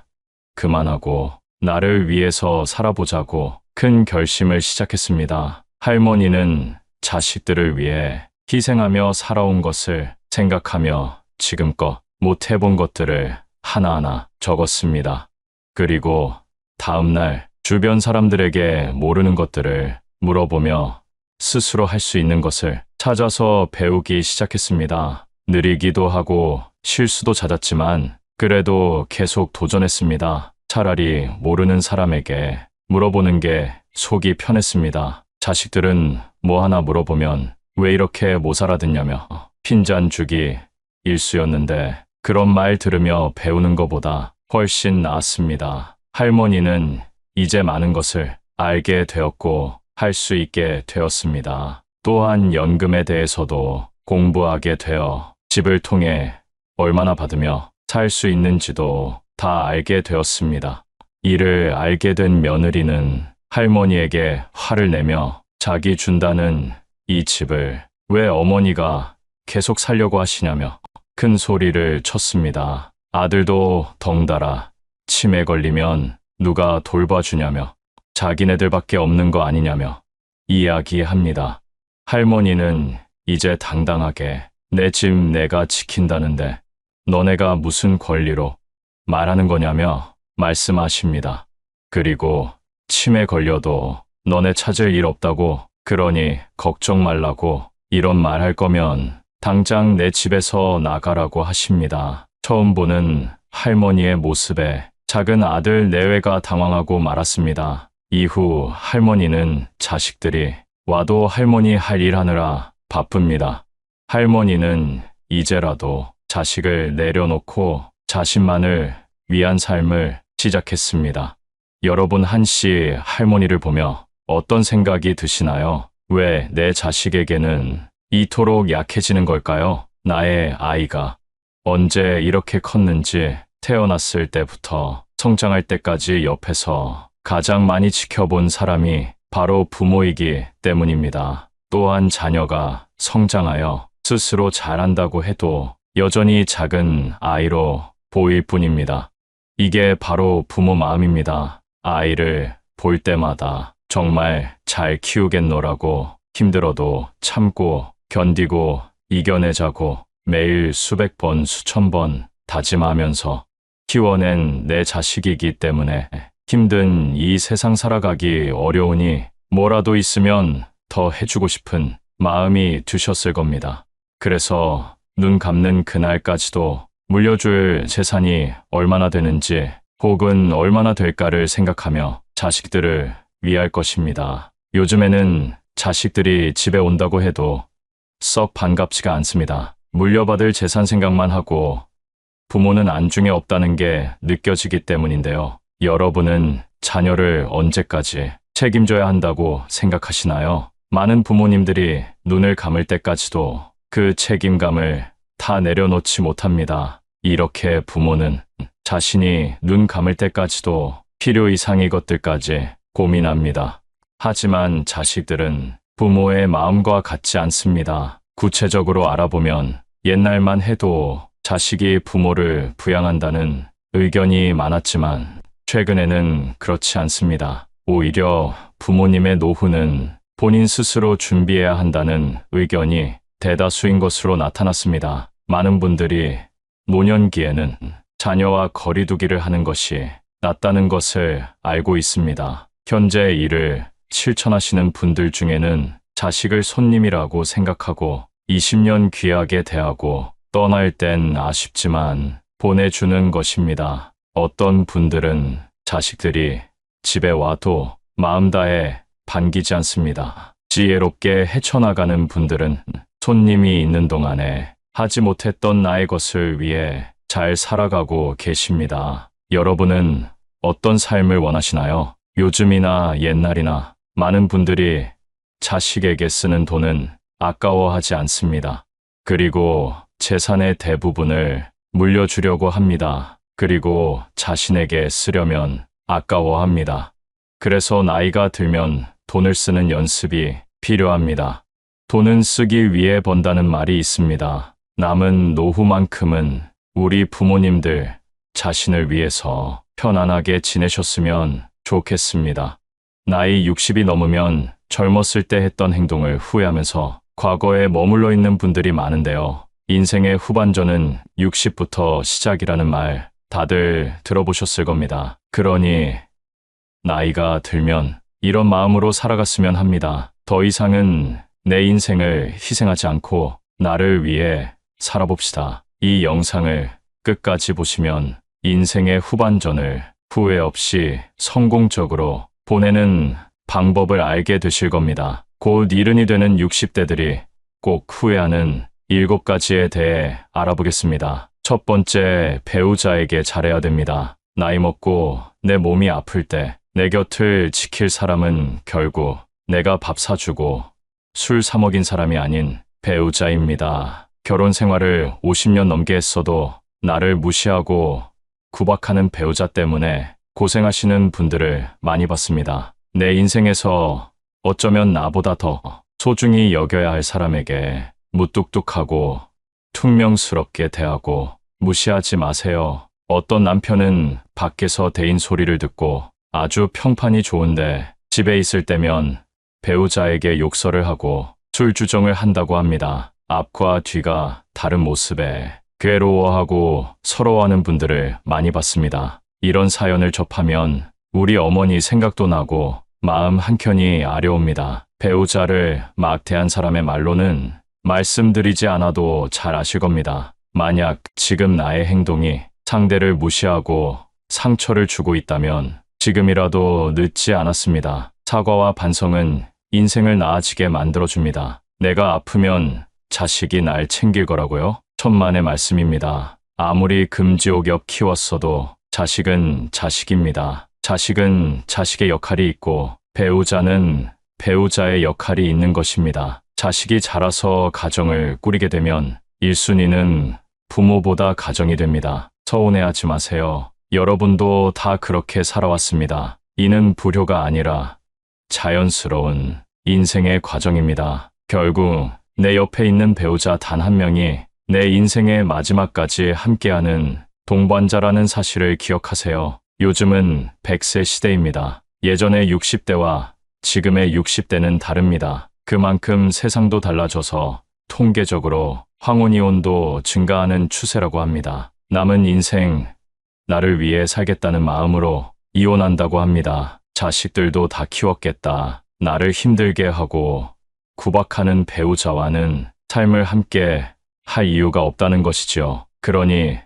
그만하고 나를 위해서 살아보자고 큰 결심을 시작했습니다. 할머니는 자식들을 위해 희생하며 살아온 것을 생각하며 지금껏 못 해본 것들을 하나하나 적었습니다. 그리고 다음 날 주변 사람들에게 모르는 것들을 물어보며 스스로 할 수 있는 것을 찾아서 배우기 시작했습니다. 느리기도 하고 실수도 잦았지만 그래도 계속 도전했습니다. 차라리 모르는 사람에게 물어보는 게 속이 편했습니다. 자식들은 뭐 하나 물어보면 왜 이렇게 못 알아듣냐며 핀잔 주기 일쑤였는데 그런 말 들으며 배우는 것보다 훨씬 나았습니다. 할머니는 이제 많은 것을 알게 되었고 할 수 있게 되었습니다. 또한 연금에 대해서도 공부하게 되어 집을 통해 얼마나 받으며 살 수 있는지도 다 알게 되었습니다. 이를 알게 된 며느리는 할머니에게 화를 내며 자기 준다는 이 집을 왜 어머니가 계속 살려고 하시냐며 큰 소리를 쳤습니다. 아들도 덩달아 치매 걸리면 누가 돌봐주냐며 자기네들밖에 없는 거 아니냐며 이야기합니다. 할머니는 이제 당당하게 내 집 내가 지킨다는데 너네가 무슨 권리로 말하는 거냐며 말씀하십니다. 그리고 치매 걸려도 너네 찾을 일 없다고, 그러니 걱정 말라고, 이런 말 할 거면 당장 내 집에서 나가라고 하십니다. 처음 보는 할머니의 모습에 작은 아들 내외가 당황하고 말았습니다. 이후 할머니는 자식들이 와도 할머니 할 일 하느라 바쁩니다. 할머니는 이제라도 자식을 내려놓고 자신만을 위한 삶을 시작했습니다. 여러분 한시 할머니를 보며 어떤 생각이 드시나요? 왜 내 자식에게는 이토록 약해지는 걸까요? 나의 아이가 언제 이렇게 컸는지 태어났을 때부터 성장할 때까지 옆에서 가장 많이 지켜본 사람이 바로 부모이기 때문입니다. 또한 자녀가 성장하여 스스로 잘한다고 해도 여전히 작은 아이로 보일 뿐입니다. 이게 바로 부모 마음입니다. 아이를 볼 때마다 정말 잘 키우겠노라고 힘들어도 참고 견디고 이겨내자고 매일 수백 번, 수천 번 다짐하면서 키워낸 내 자식이기 때문에 힘든 이 세상 살아가기 어려우니 뭐라도 있으면 더 해주고 싶은 마음이 드셨을 겁니다. 그래서 눈 감는 그날까지도 물려줄 재산이 얼마나 되는지 혹은 얼마나 될까를 생각하며 자식들을 위할 것입니다. 요즘에는 자식들이 집에 온다고 해도 썩 반갑지가 않습니다. 물려받을 재산 생각만 하고 부모는 안중에 없다는 게 느껴지기 때문인데요. 여러분은 자녀를 언제까지 책임져야 한다고 생각하시나요? 많은 부모님들이 눈을 감을 때까지도 그 책임감을 다 내려놓지 못합니다. 이렇게 부모는 자신이 눈 감을 때까지도 필요 이상의 것들까지 고민합니다. 하지만 자식들은 부모의 마음과 같지 않습니다. 구체적으로 알아보면 옛날만 해도 자식이 부모를 부양한다는 의견이 많았지만 최근에는 그렇지 않습니다. 오히려 부모님의 노후는 본인 스스로 준비해야 한다는 의견이 대다수인 것으로 나타났습니다. 많은 분들이 노년기에는 자녀와 거리두기를 하는 것이 낫다는 것을 알고 있습니다. 현재 이를 실천하시는 분들 중에는 자식을 손님이라고 생각하고 20년 귀하게 대하고 떠날 땐 아쉽지만 보내주는 것입니다. 어떤 분들은 자식들이 집에 와도 마음 다해 반기지 않습니다. 지혜롭게 헤쳐나가는 분들은 손님이 있는 동안에 하지 못했던 나의 것을 위해 잘 살아가고 계십니다. 여러분은 어떤 삶을 원하시나요? 요즘이나 옛날이나 많은 분들이 자식에게 쓰는 돈은 아까워하지 않습니다. 그리고 재산의 대부분을 물려주려고 합니다. 그리고 자신에게 쓰려면 아까워합니다. 그래서 나이가 들면 돈을 쓰는 연습이 필요합니다. 돈은 쓰기 위해 번다는 말이 있습니다. 남은 노후만큼은 우리 부모님들 자신을 위해서 편안하게 지내셨으면 좋겠습니다. 나이 60이 넘으면 젊었을 때 했던 행동을 후회하면서 과거에 머물러 있는 분들이 많은데요. 인생의 후반전은 60부터 시작이라는 말 다들 들어보셨을 겁니다. 그러니 나이가 들면 이런 마음으로 살아갔으면 합니다. 더 이상은 내 인생을 희생하지 않고 나를 위해 살아봅시다. 이 영상을 끝까지 보시면 인생의 후반전을 후회 없이 성공적으로 보내는 방법을 알게 되실 겁니다. 곧 이른이 되는 60대들이 꼭 후회하는 7가지에 대해 알아보겠습니다. 첫 번째, 배우자에게 잘해야 됩니다. 나이 먹고 내 몸이 아플 때 내 곁을 지킬 사람은 결국 내가 밥 사주고 술 사 먹인 사람이 아닌 배우자입니다. 결혼 생활을 50년 넘게 했어도 나를 무시하고 구박하는 배우자 때문에 고생하시는 분들을 많이 봤습니다. 내 인생에서 어쩌면 나보다 더 소중히 여겨야 할 사람에게 무뚝뚝하고 퉁명스럽게 대하고 무시하지 마세요. 어떤 남편은 밖에서 대인 소리를 듣고 아주 평판이 좋은데 집에 있을 때면 배우자에게 욕설을 하고 술주정을 한다고 합니다. 앞과 뒤가 다른 모습에 괴로워하고 서러워하는 분들을 많이 봤습니다. 이런 사연을 접하면 우리 어머니 생각도 나고 마음 한켠이 아려옵니다. 배우자를 막대한 사람의 말로는 말씀드리지 않아도 잘 아실 겁니다. 만약 지금 나의 행동이 상대를 무시하고 상처를 주고 있다면 지금이라도 늦지 않았습니다. 사과와 반성은 인생을 나아지게 만들어줍니다. 내가 아프면 자식이 날 챙길 거라고요? 천만의 말씀입니다. 아무리 금지옥엽 키웠어도 자식은 자식입니다. 자식은 자식의 역할이 있고 배우자는 배우자의 역할이 있는 것입니다. 자식이 자라서 가정을 꾸리게 되면 1순위는 부모보다 가정이 됩니다. 서운해하지 마세요. 여러분도 다 그렇게 살아왔습니다. 이는 불효가 아니라 자연스러운 인생의 과정입니다. 결국 내 옆에 있는 배우자 단 한 명이 내 인생의 마지막까지 함께하는 동반자라는 사실을 기억하세요. 요즘은 100세 시대입니다. 예전의 60대와 지금의 60대는 다릅니다. 그만큼 세상도 달라져서 통계적으로 황혼이혼도 증가하는 추세라고 합니다. 남은 인생 나를 위해 살겠다는 마음으로 이혼한다고 합니다. 자식들도 다 키웠겠다. 나를 힘들게 하고 구박하는 배우자와는 삶을 함께 할 이유가 없다는 것이지요. 그러니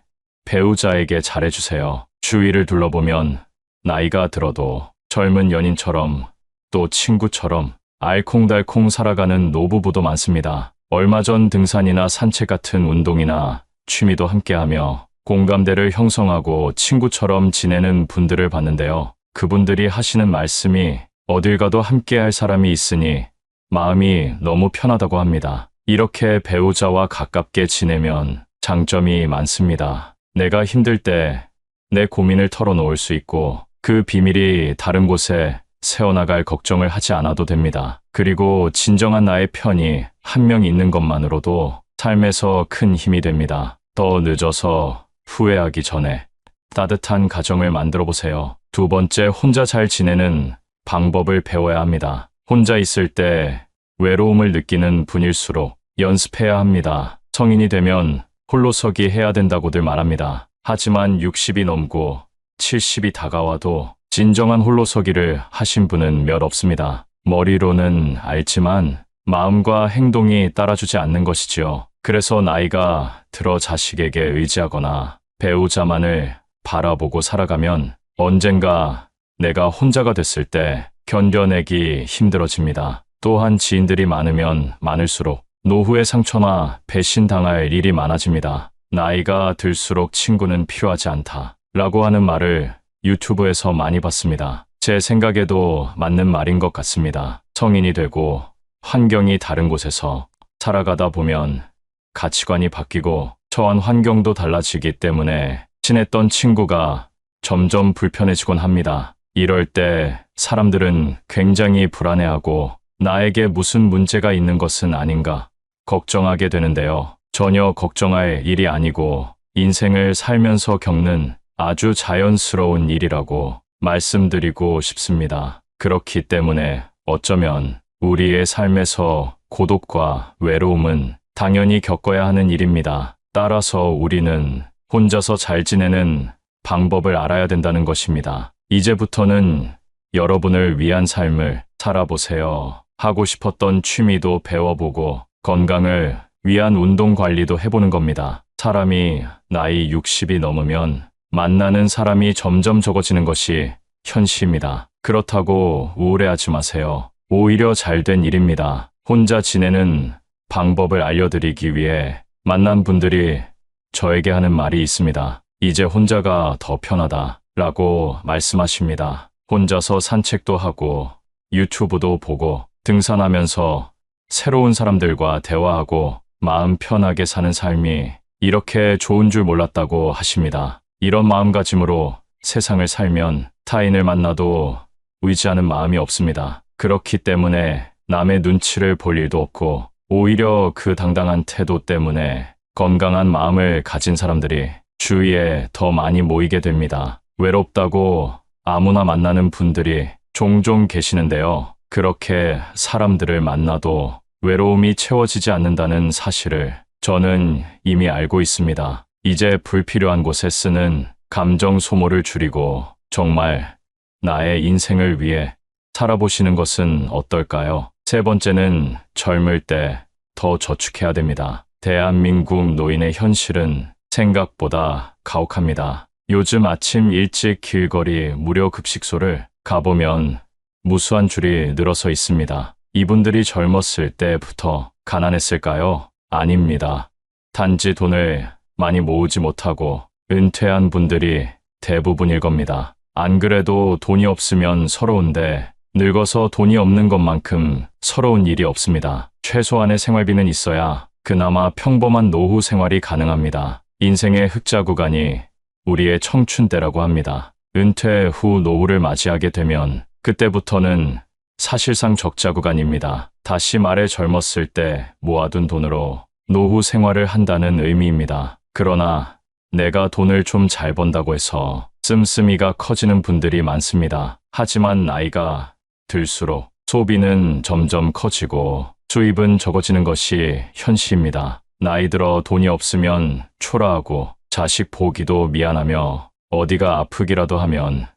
배우자에게 잘해주세요. 주위를 둘러보면 나이가 들어도 젊은 연인처럼 또 친구처럼 알콩달콩 살아가는 노부부도 많습니다. 얼마 전 등산이나 산책 같은 운동이나 취미도 함께하며 공감대를 형성하고 친구처럼 지내는 분들을 봤는데요. 그분들이 하시는 말씀이 어딜 가도 함께할 사람이 있으니 마음이 너무 편하다고 합니다. 이렇게 배우자와 가깝게 지내면 장점이 많습니다. 내가 힘들 때 내 고민을 털어놓을 수 있고 그 비밀이 다른 곳에 새어나갈 걱정을 하지 않아도 됩니다. 그리고 진정한 나의 편이 한 명 있는 것만으로도 삶에서 큰 힘이 됩니다. 더 늦어서 후회하기 전에 따뜻한 가정을 만들어 보세요. 두 번째, 혼자 잘 지내는 방법을 배워야 합니다. 혼자 있을 때 외로움을 느끼는 분일수록 연습해야 합니다. 성인이 되면 홀로서기 해야 된다고들 말합니다. 하지만 60이 넘고 70이 다가와도 진정한 홀로서기를 하신 분은 몇 없습니다. 머리로는 알지만 마음과 행동이 따라주지 않는 것이지요. 그래서 나이가 들어 자식에게 의지하거나 배우자만을 바라보고 살아가면 언젠가 내가 혼자가 됐을 때 견뎌내기 힘들어집니다. 또한 지인들이 많으면 많을수록 노후의 상처나 배신당할 일이 많아집니다. 나이가 들수록 친구는 필요하지 않다 라고 하는 말을 유튜브에서 많이 봤습니다. 제 생각에도 맞는 말인 것 같습니다. 성인이 되고 환경이 다른 곳에서 살아가다 보면 가치관이 바뀌고 처한 환경도 달라지기 때문에 친했던 친구가 점점 불편해지곤 합니다. 이럴 때 사람들은 굉장히 불안해하고 나에게 무슨 문제가 있는 것은 아닌가 걱정하게 되는데요. 전혀 걱정할 일이 아니고 인생을 살면서 겪는 아주 자연스러운 일이라고 말씀드리고 싶습니다. 그렇기 때문에 어쩌면 우리의 삶에서 고독과 외로움은 당연히 겪어야 하는 일입니다. 따라서 우리는 혼자서 잘 지내는 방법을 알아야 된다는 것입니다. 이제부터는 여러분을 위한 삶을 살아보세요. 하고 싶었던 취미도 배워보고 건강을 위한 운동 관리도 해보는 겁니다. 사람이 나이 60이 넘으면 만나는 사람이 점점 적어지는 것이 현실입니다. 그렇다고 우울해하지 마세요. 오히려 잘된 일입니다. 혼자 지내는 방법을 알려드리기 위해 만난 분들이 저에게 하는 말이 있습니다. 이제 혼자가 더 편하다 라고 말씀하십니다. 혼자서 산책도 하고 유튜브도 보고 등산하면서 새로운 사람들과 대화하고 마음 편하게 사는 삶이 이렇게 좋은 줄 몰랐다고 하십니다. 이런 마음가짐으로 세상을 살면 타인을 만나도 의지하는 마음이 없습니다. 그렇기 때문에 남의 눈치를 볼 일도 없고 오히려 그 당당한 태도 때문에 건강한 마음을 가진 사람들이 주위에 더 많이 모이게 됩니다. 외롭다고 아무나 만나는 분들이 종종 계시는데요. 그렇게 사람들을 만나도 외로움이 채워지지 않는다는 사실을 저는 이미 알고 있습니다. 이제 불필요한 곳에 쓰는 감정 소모를 줄이고 정말 나의 인생을 위해 살아보시는 것은 어떨까요? 세 번째는 젊을 때 더 저축해야 됩니다. 대한민국 노인의 현실은 생각보다 가혹합니다. 요즘 아침 일찍 길거리 무료 급식소를 가보면 무수한 줄이 늘어서 있습니다. 이분들이 젊었을 때부터 가난했을까요? 아닙니다. 단지 돈을 많이 모으지 못하고 은퇴한 분들이 대부분일 겁니다. 안 그래도 돈이 없으면 서러운데 늙어서 돈이 없는 것만큼 서러운 일이 없습니다. 최소한의 생활비는 있어야 그나마 평범한 노후 생활이 가능합니다. 인생의 흑자 구간이 우리의 청춘 때라고 합니다. 은퇴 후 노후를 맞이하게 되면 그때부터는 사실상 적자 구간입니다. 다시 말해 젊었을 때 모아둔 돈으로 노후 생활을 한다는 의미입니다. 그러나 내가 돈을 좀 잘 번다고 해서 씀씀이가 커지는 분들이 많습니다. 하지만 나이가 들수록 소비는 점점 커지고 수입은 적어지는 것이 현실입니다. 나이 들어 돈이 없으면 초라하고 자식 보기도 미안하며 어디가 아프기라도 하면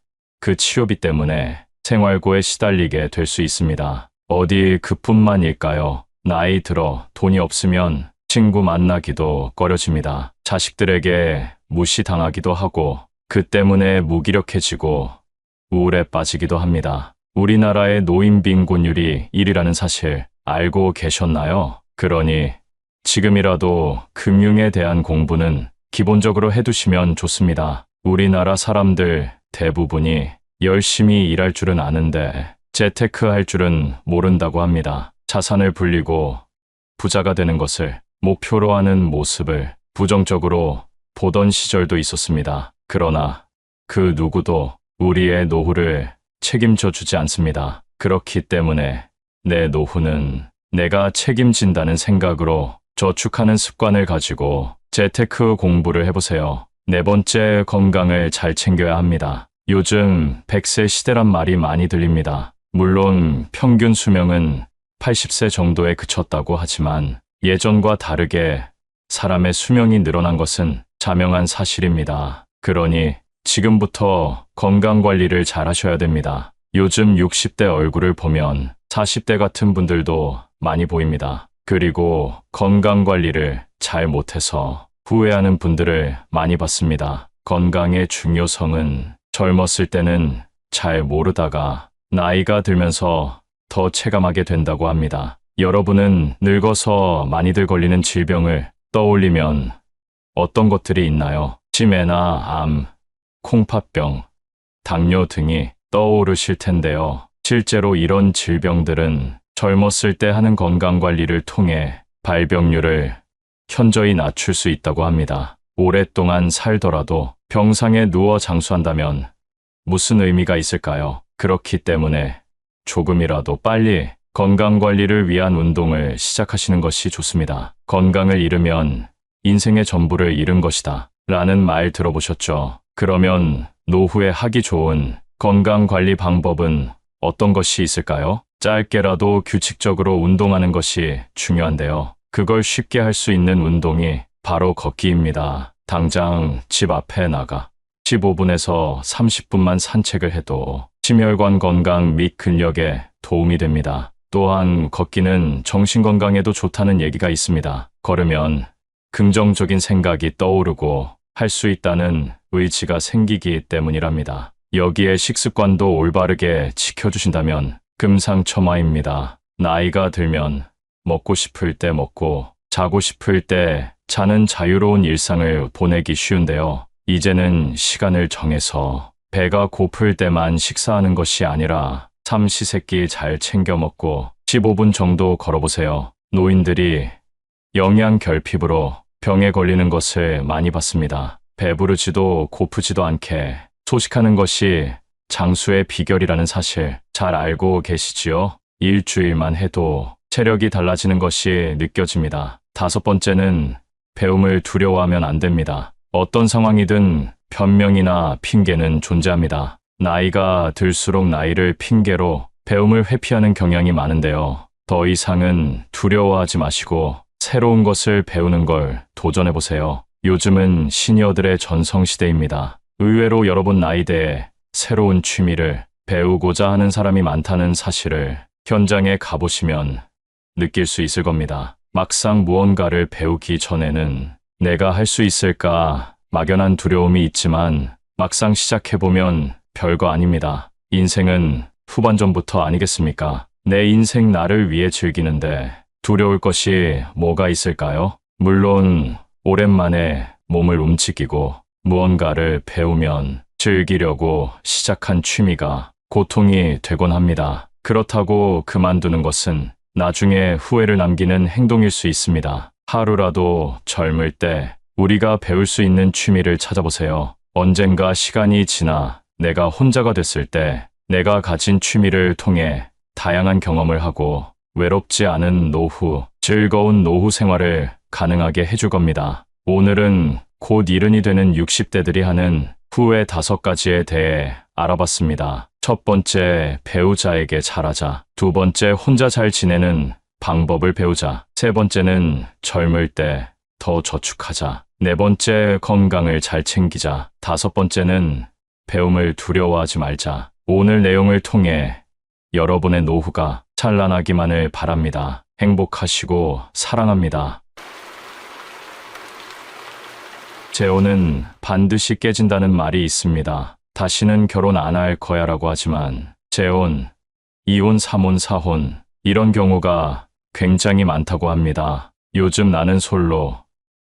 그 치료비 때문에 생활고에 시달리게 될 수 있습니다. 어디 그뿐만일까요? 나이 들어 돈이 없으면 친구 만나기도 꺼려집니다. 자식들에게 무시당하기도 하고 그 때문에 무기력해지고 우울에 빠지기도 합니다. 우리나라의 노인 빈곤율이 1위라는 사실 알고 계셨나요? 그러니 지금이라도 금융에 대한 공부는 기본적으로 해두시면 좋습니다. 우리나라 사람들 대부분이 열심히 일할 줄은 아는데 재테크할 줄은 모른다고 합니다. 자산을 불리고 부자가 되는 것을 목표로 하는 모습을 부정적으로 보던 시절도 있었습니다. 그러나 그 누구도 우리의 노후를 책임져 주지 않습니다. 그렇기 때문에 내 노후는 내가 책임진다는 생각으로 저축하는 습관을 가지고 재테크 공부를 해보세요. 네 번째, 건강을 잘 챙겨야 합니다. 요즘 100세 시대란 말이 많이 들립니다. 물론 평균 수명은 80세 정도에 그쳤다고 하지만 예전과 다르게 사람의 수명이 늘어난 것은 자명한 사실입니다. 그러니 지금부터 건강 관리를 잘 하셔야 됩니다. 요즘 60대 얼굴을 보면 40대 같은 분들도 많이 보입니다. 그리고 건강 관리를 잘 못해서 후회하는 분들을 많이 봤습니다. 건강의 중요성은 젊었을 때는 잘 모르다가 나이가 들면서 더 체감하게 된다고 합니다. 여러분은 늙어서 많이들 걸리는 질병을 떠올리면 어떤 것들이 있나요? 치매나 암, 콩팥병, 당뇨 등이 떠오르실 텐데요. 실제로 이런 질병들은 젊었을 때 하는 건강관리를 통해 발병률을 현저히 낮출 수 있다고 합니다. 오랫동안 살더라도 병상에 누워 장수한다면 무슨 의미가 있을까요? 그렇기 때문에 조금이라도 빨리 건강관리를 위한 운동을 시작하시는 것이 좋습니다. 건강을 잃으면 인생의 전부를 잃은 것이다 라는 말 들어보셨죠? 그러면 노후에 하기 좋은 건강관리 방법은 어떤 것이 있을까요? 짧게라도 규칙적으로 운동하는 것이 중요한데요. 그걸 쉽게 할 수 있는 운동이 바로 걷기입니다. 당장 집 앞에 나가 15분에서 30분만 산책을 해도 심혈관 건강 및 근력에 도움이 됩니다. 또한 걷기는 정신건강에도 좋다는 얘기가 있습니다. 걸으면 긍정적인 생각이 떠오르고 할 수 있다는 의지가 생기기 때문이랍니다. 여기에 식습관도 올바르게 지켜주신다면 금상첨화입니다. 나이가 들면 먹고 싶을 때 먹고 자고 싶을 때 자는 자유로운 일상을 보내기 쉬운데요. 이제는 시간을 정해서 배가 고플 때만 식사하는 것이 아니라 삼시세끼 잘 챙겨 먹고 15분 정도 걸어보세요. 노인들이 영양 결핍으로 병에 걸리는 것을 많이 봤습니다. 배부르지도 고프지도 않게 소식하는 것이 장수의 비결이라는 사실 잘 알고 계시지요? 일주일만 해도 체력이 달라지는 것이 느껴집니다. 다섯 번째는 배움을 두려워하면 안 됩니다. 어떤 상황이든 변명이나 핑계는 존재합니다. 나이가 들수록 나이를 핑계로 배움을 회피하는 경향이 많은데요. 더 이상은 두려워하지 마시고 새로운 것을 배우는 걸 도전해보세요. 요즘은 시니어들의 전성시대입니다. 의외로 여러분 나이대에 새로운 취미를 배우고자 하는 사람이 많다는 사실을 현장에 가보시면 느낄 수 있을 겁니다. 막상 무언가를 배우기 전에는 내가 할 수 있을까 막연한 두려움이 있지만 막상 시작해보면 별거 아닙니다. 인생은 후반전부터 아니겠습니까? 내 인생 나를 위해 즐기는데 두려울 것이 뭐가 있을까요? 물론 오랜만에 몸을 움직이고 무언가를 배우면 즐기려고 시작한 취미가 고통이 되곤 합니다. 그렇다고 그만두는 것은 나중에 후회를 남기는 행동일 수 있습니다. 하루라도 젊을 때 우리가 배울 수 있는 취미를 찾아보세요. 언젠가 시간이 지나 내가 혼자가 됐을 때 내가 가진 취미를 통해 다양한 경험을 하고 외롭지 않은 노후, 즐거운 노후 생활을 가능하게 해줄 겁니다. 오늘은 곧 이른이 되는 60대들이 하는 후회 5가지에 대해 알아봤습니다. 첫 번째, 배우자에게 잘하자. 두 번째, 혼자 잘 지내는 방법을 배우자. 세 번째는 젊을 때 더 저축하자. 네 번째, 건강을 잘 챙기자. 다섯 번째는 배움을 두려워하지 말자. 오늘 내용을 통해 여러분의 노후가 찬란하기만을 바랍니다. 행복하시고 사랑합니다. 재혼은 반드시 깨진다는 말이 있습니다. 다시는 결혼 안 할 거야 라고 하지만 재혼, 이혼, 삼혼, 사혼 이런 경우가 굉장히 많다고 합니다. 요즘 나는 솔로,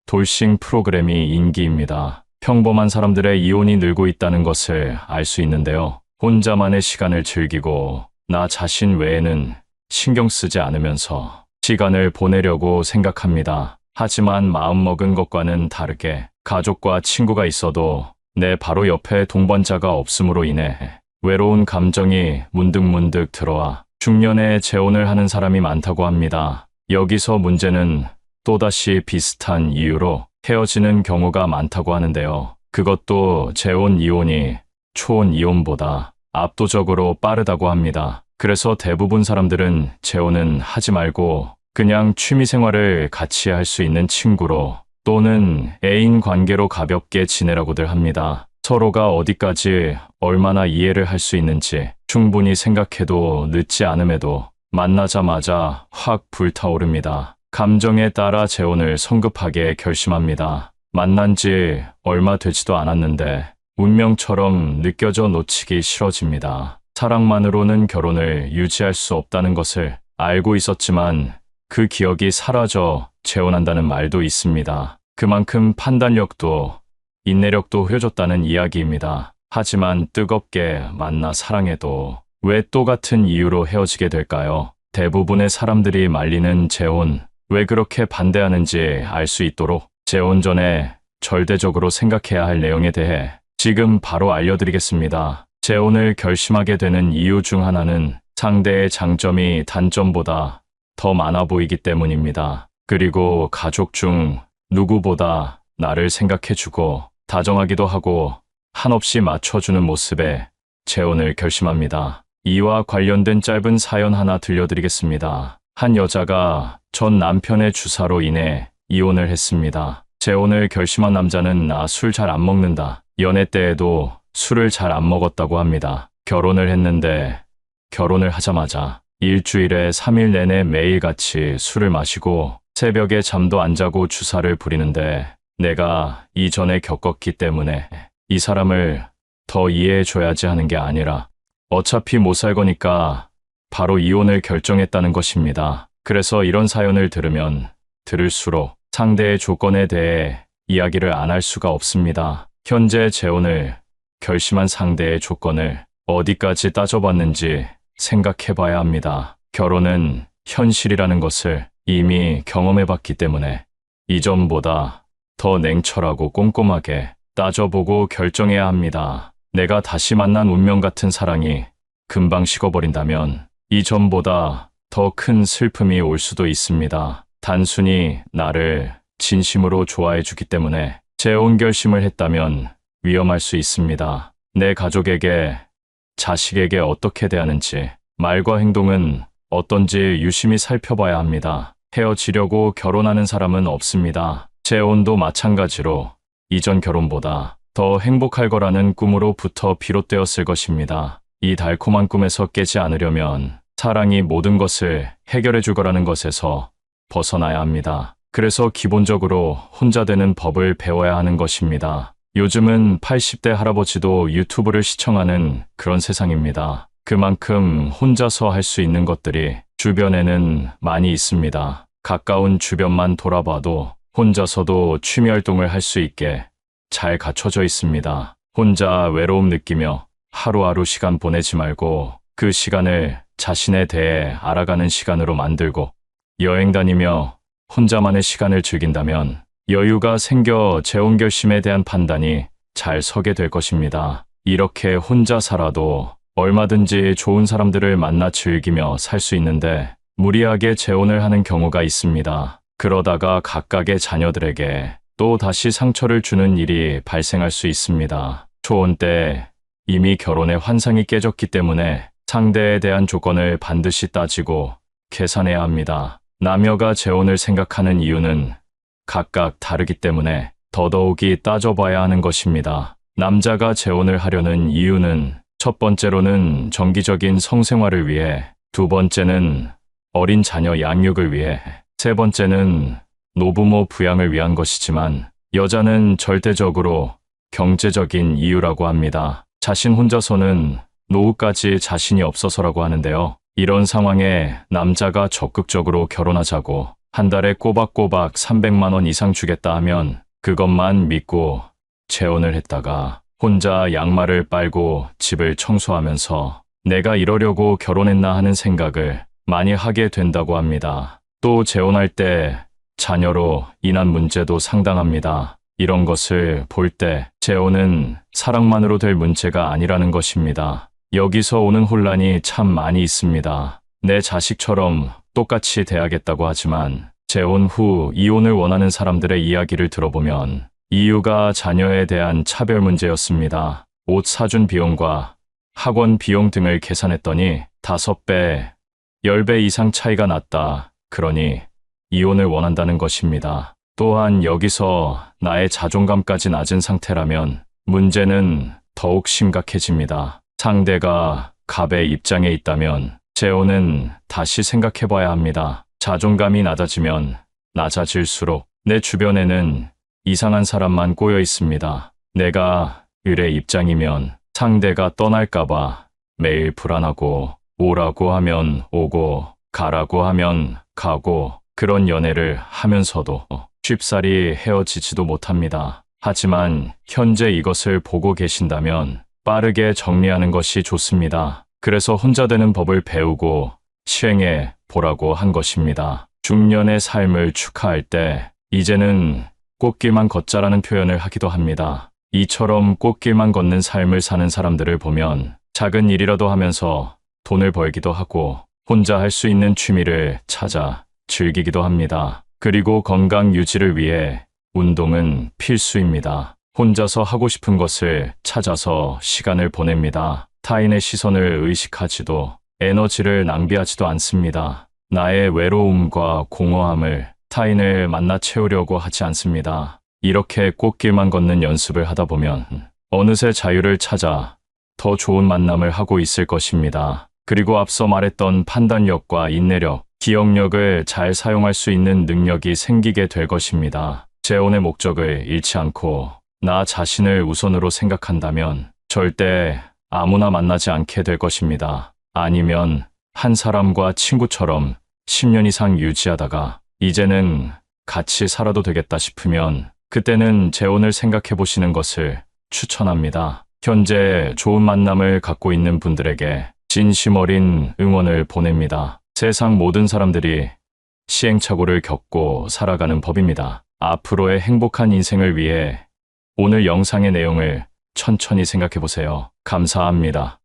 돌싱 프로그램이 인기입니다. 평범한 사람들의 이혼이 늘고 있다는 것을 알 수 있는데요. 혼자만의 시간을 즐기고 나 자신 외에는 신경 쓰지 않으면서 시간을 보내려고 생각합니다. 하지만 마음먹은 것과는 다르게 가족과 친구가 있어도 내 바로 옆에 동반자가 없음으로 인해 외로운 감정이 문득문득 들어와 중년에 재혼을 하는 사람이 많다고 합니다. 여기서 문제는 또다시 비슷한 이유로 헤어지는 경우가 많다고 하는데요. 그것도 재혼 이혼이 초혼 이혼보다 압도적으로 빠르다고 합니다. 그래서 대부분 사람들은 재혼은 하지 말고 그냥 취미 생활을 같이 할 수 있는 친구로 또는 애인 관계로 가볍게 지내라고들 합니다. 서로가 어디까지 얼마나 이해를 할 수 있는지 충분히 생각해도 늦지 않음에도 만나자마자 확 불타오릅니다. 감정에 따라 재혼을 성급하게 결심합니다. 만난 지 얼마 되지도 않았는데 운명처럼 느껴져 놓치기 싫어집니다. 사랑만으로는 결혼을 유지할 수 없다는 것을 알고 있었지만 그 기억이 사라져 재혼한다는 말도 있습니다. 그만큼 판단력도 인내력도 흐려졌다는 이야기입니다. 하지만 뜨겁게 만나 사랑해도 왜 또 같은 이유로 헤어지게 될까요? 대부분의 사람들이 말리는 재혼, 왜 그렇게 반대하는지 알 수 있도록 재혼 전에 절대적으로 생각해야 할 내용에 대해 지금 바로 알려드리겠습니다. 재혼을 결심하게 되는 이유 중 하나는 상대의 장점이 단점보다 더 많아 보이기 때문입니다. 그리고 가족 중 누구보다 나를 생각해주고 다정하기도 하고 한없이 맞춰주는 모습에 재혼을 결심합니다. 이와 관련된 짧은 사연 하나 들려드리겠습니다. 한 여자가 전 남편의 주사로 인해 이혼을 했습니다. 재혼을 결심한 남자는 나 술 잘 안 먹는다. 연애 때에도 술을 잘 안 먹었다고 합니다. 결혼을 했는데 결혼을 하자마자 일주일에 3일 내내 매일같이 술을 마시고 새벽에 잠도 안 자고 주사를 부리는데 내가 이전에 겪었기 때문에 이 사람을 더 이해해줘야지 하는 게 아니라 어차피 못 살 거니까 바로 이혼을 결정했다는 것입니다. 그래서 이런 사연을 들으면 들을수록 상대의 조건에 대해 이야기를 안 할 수가 없습니다. 현재 재혼을 결심한 상대의 조건을 어디까지 따져봤는지 생각해봐야 합니다. 결혼은 현실이라는 것을 이미 경험해봤기 때문에 이전보다 더 냉철하고 꼼꼼하게 따져보고 결정해야 합니다. 내가 다시 만난 운명 같은 사랑이 금방 식어버린다면 이전보다 더 큰 슬픔이 올 수도 있습니다. 단순히 나를 진심으로 좋아해주기 때문에 재혼 결심을 했다면 위험할 수 있습니다. 내 가족에게, 자식에게 어떻게 대하는지, 말과 행동은 어떤지 유심히 살펴봐야 합니다. 헤어지려고 결혼하는 사람은 없습니다. 재혼도 마찬가지로 이전 결혼보다 더 행복할 거라는 꿈으로부터 비롯되었을 것입니다. 이 달콤한 꿈에서 깨지 않으려면 사랑이 모든 것을 해결해 줄 거라는 것에서 벗어나야 합니다. 그래서 기본적으로 혼자 되는 법을 배워야 하는 것입니다. 요즘은 80대 할아버지도 유튜브를 시청하는 그런 세상입니다. 그만큼 혼자서 할 수 있는 것들이 주변에는 많이 있습니다. 가까운 주변만 돌아봐도 혼자서도 취미 활동을 할 수 있게 잘 갖춰져 있습니다. 혼자 외로움 느끼며 하루하루 시간 보내지 말고 그 시간을 자신에 대해 알아가는 시간으로 만들고 여행 다니며 혼자만의 시간을 즐긴다면 여유가 생겨 재혼 결심에 대한 판단이 잘 서게 될 것입니다. 이렇게 혼자 살아도 얼마든지 좋은 사람들을 만나 즐기며 살 수 있는데 무리하게 재혼을 하는 경우가 있습니다. 그러다가 각각의 자녀들에게 또 다시 상처를 주는 일이 발생할 수 있습니다. 초혼 때 이미 결혼의 환상이 깨졌기 때문에 상대에 대한 조건을 반드시 따지고 계산해야 합니다. 남녀가 재혼을 생각하는 이유는 각각 다르기 때문에 더더욱이 따져봐야 하는 것입니다. 남자가 재혼을 하려는 이유는 첫 번째로는 정기적인 성생활을 위해, 두 번째는 어린 자녀 양육을 위해, 세 번째는 노부모 부양을 위한 것이지만 여자는 절대적으로 경제적인 이유라고 합니다. 자신 혼자서는 노후까지 자신이 없어서라고 하는데요. 이런 상황에 남자가 적극적으로 결혼하자고 한 달에 꼬박꼬박 300만 원 이상 주겠다 하면 그것만 믿고 재혼을 했다가 혼자 양말을 빨고 집을 청소하면서 내가 이러려고 결혼했나 하는 생각을 많이 하게 된다고 합니다. 또 재혼할 때 자녀로 인한 문제도 상당합니다. 이런 것을 볼 때 재혼은 사랑만으로 될 문제가 아니라는 것입니다. 여기서 오는 혼란이 참 많이 있습니다. 내 자식처럼 똑같이 대하겠다고 하지만 재혼 후 이혼을 원하는 사람들의 이야기를 들어보면 이유가 자녀에 대한 차별 문제였습니다. 옷 사준 비용과 학원 비용 등을 계산했더니 5배, 10배 이상 차이가 났다. 그러니 이혼을 원한다는 것입니다. 또한 여기서 나의 자존감까지 낮은 상태라면 문제는 더욱 심각해집니다. 상대가 갑의 입장에 있다면 재혼은 다시 생각해봐야 합니다. 자존감이 낮아지면 낮아질수록 내 주변에는 이상한 사람만 꼬여 있습니다. 내가 을의 입장이면 상대가 떠날까봐 매일 불안하고 오라고 하면 오고 가라고 하면 가고 그런 연애를 하면서도 쉽사리 헤어지지도 못합니다. 하지만 현재 이것을 보고 계신다면 빠르게 정리하는 것이 좋습니다. 그래서 혼자 되는 법을 배우고 시행해 보라고 한 것입니다. 중년의 삶을 축하할 때 이제는 꽃길만 걷자라는 표현을 하기도 합니다. 이처럼 꽃길만 걷는 삶을 사는 사람들을 보면 작은 일이라도 하면서 돈을 벌기도 하고 혼자 할 수 있는 취미를 찾아 즐기기도 합니다. 그리고 건강 유지를 위해 운동은 필수입니다. 혼자서 하고 싶은 것을 찾아서 시간을 보냅니다. 타인의 시선을 의식하지도 에너지를 낭비하지도 않습니다. 나의 외로움과 공허함을 타인을 만나 채우려고 하지 않습니다. 이렇게 꽃길만 걷는 연습을 하다 보면 어느새 자유를 찾아 더 좋은 만남을 하고 있을 것입니다. 그리고 앞서 말했던 판단력과 인내력, 기억력을 잘 사용할 수 있는 능력이 생기게 될 것입니다. 재혼의 목적을 잃지 않고 나 자신을 우선으로 생각한다면 절대 아무나 만나지 않게 될 것입니다. 아니면 한 사람과 친구처럼 10년 이상 유지하다가 이제는 같이 살아도 되겠다 싶으면 그때는 재혼을 생각해 보시는 것을 추천합니다. 현재 좋은 만남을 갖고 있는 분들에게 진심 어린 응원을 보냅니다. 세상 모든 사람들이 시행착오를 겪고 살아가는 법입니다. 앞으로의 행복한 인생을 위해 오늘 영상의 내용을 천천히 생각해 보세요. 감사합니다.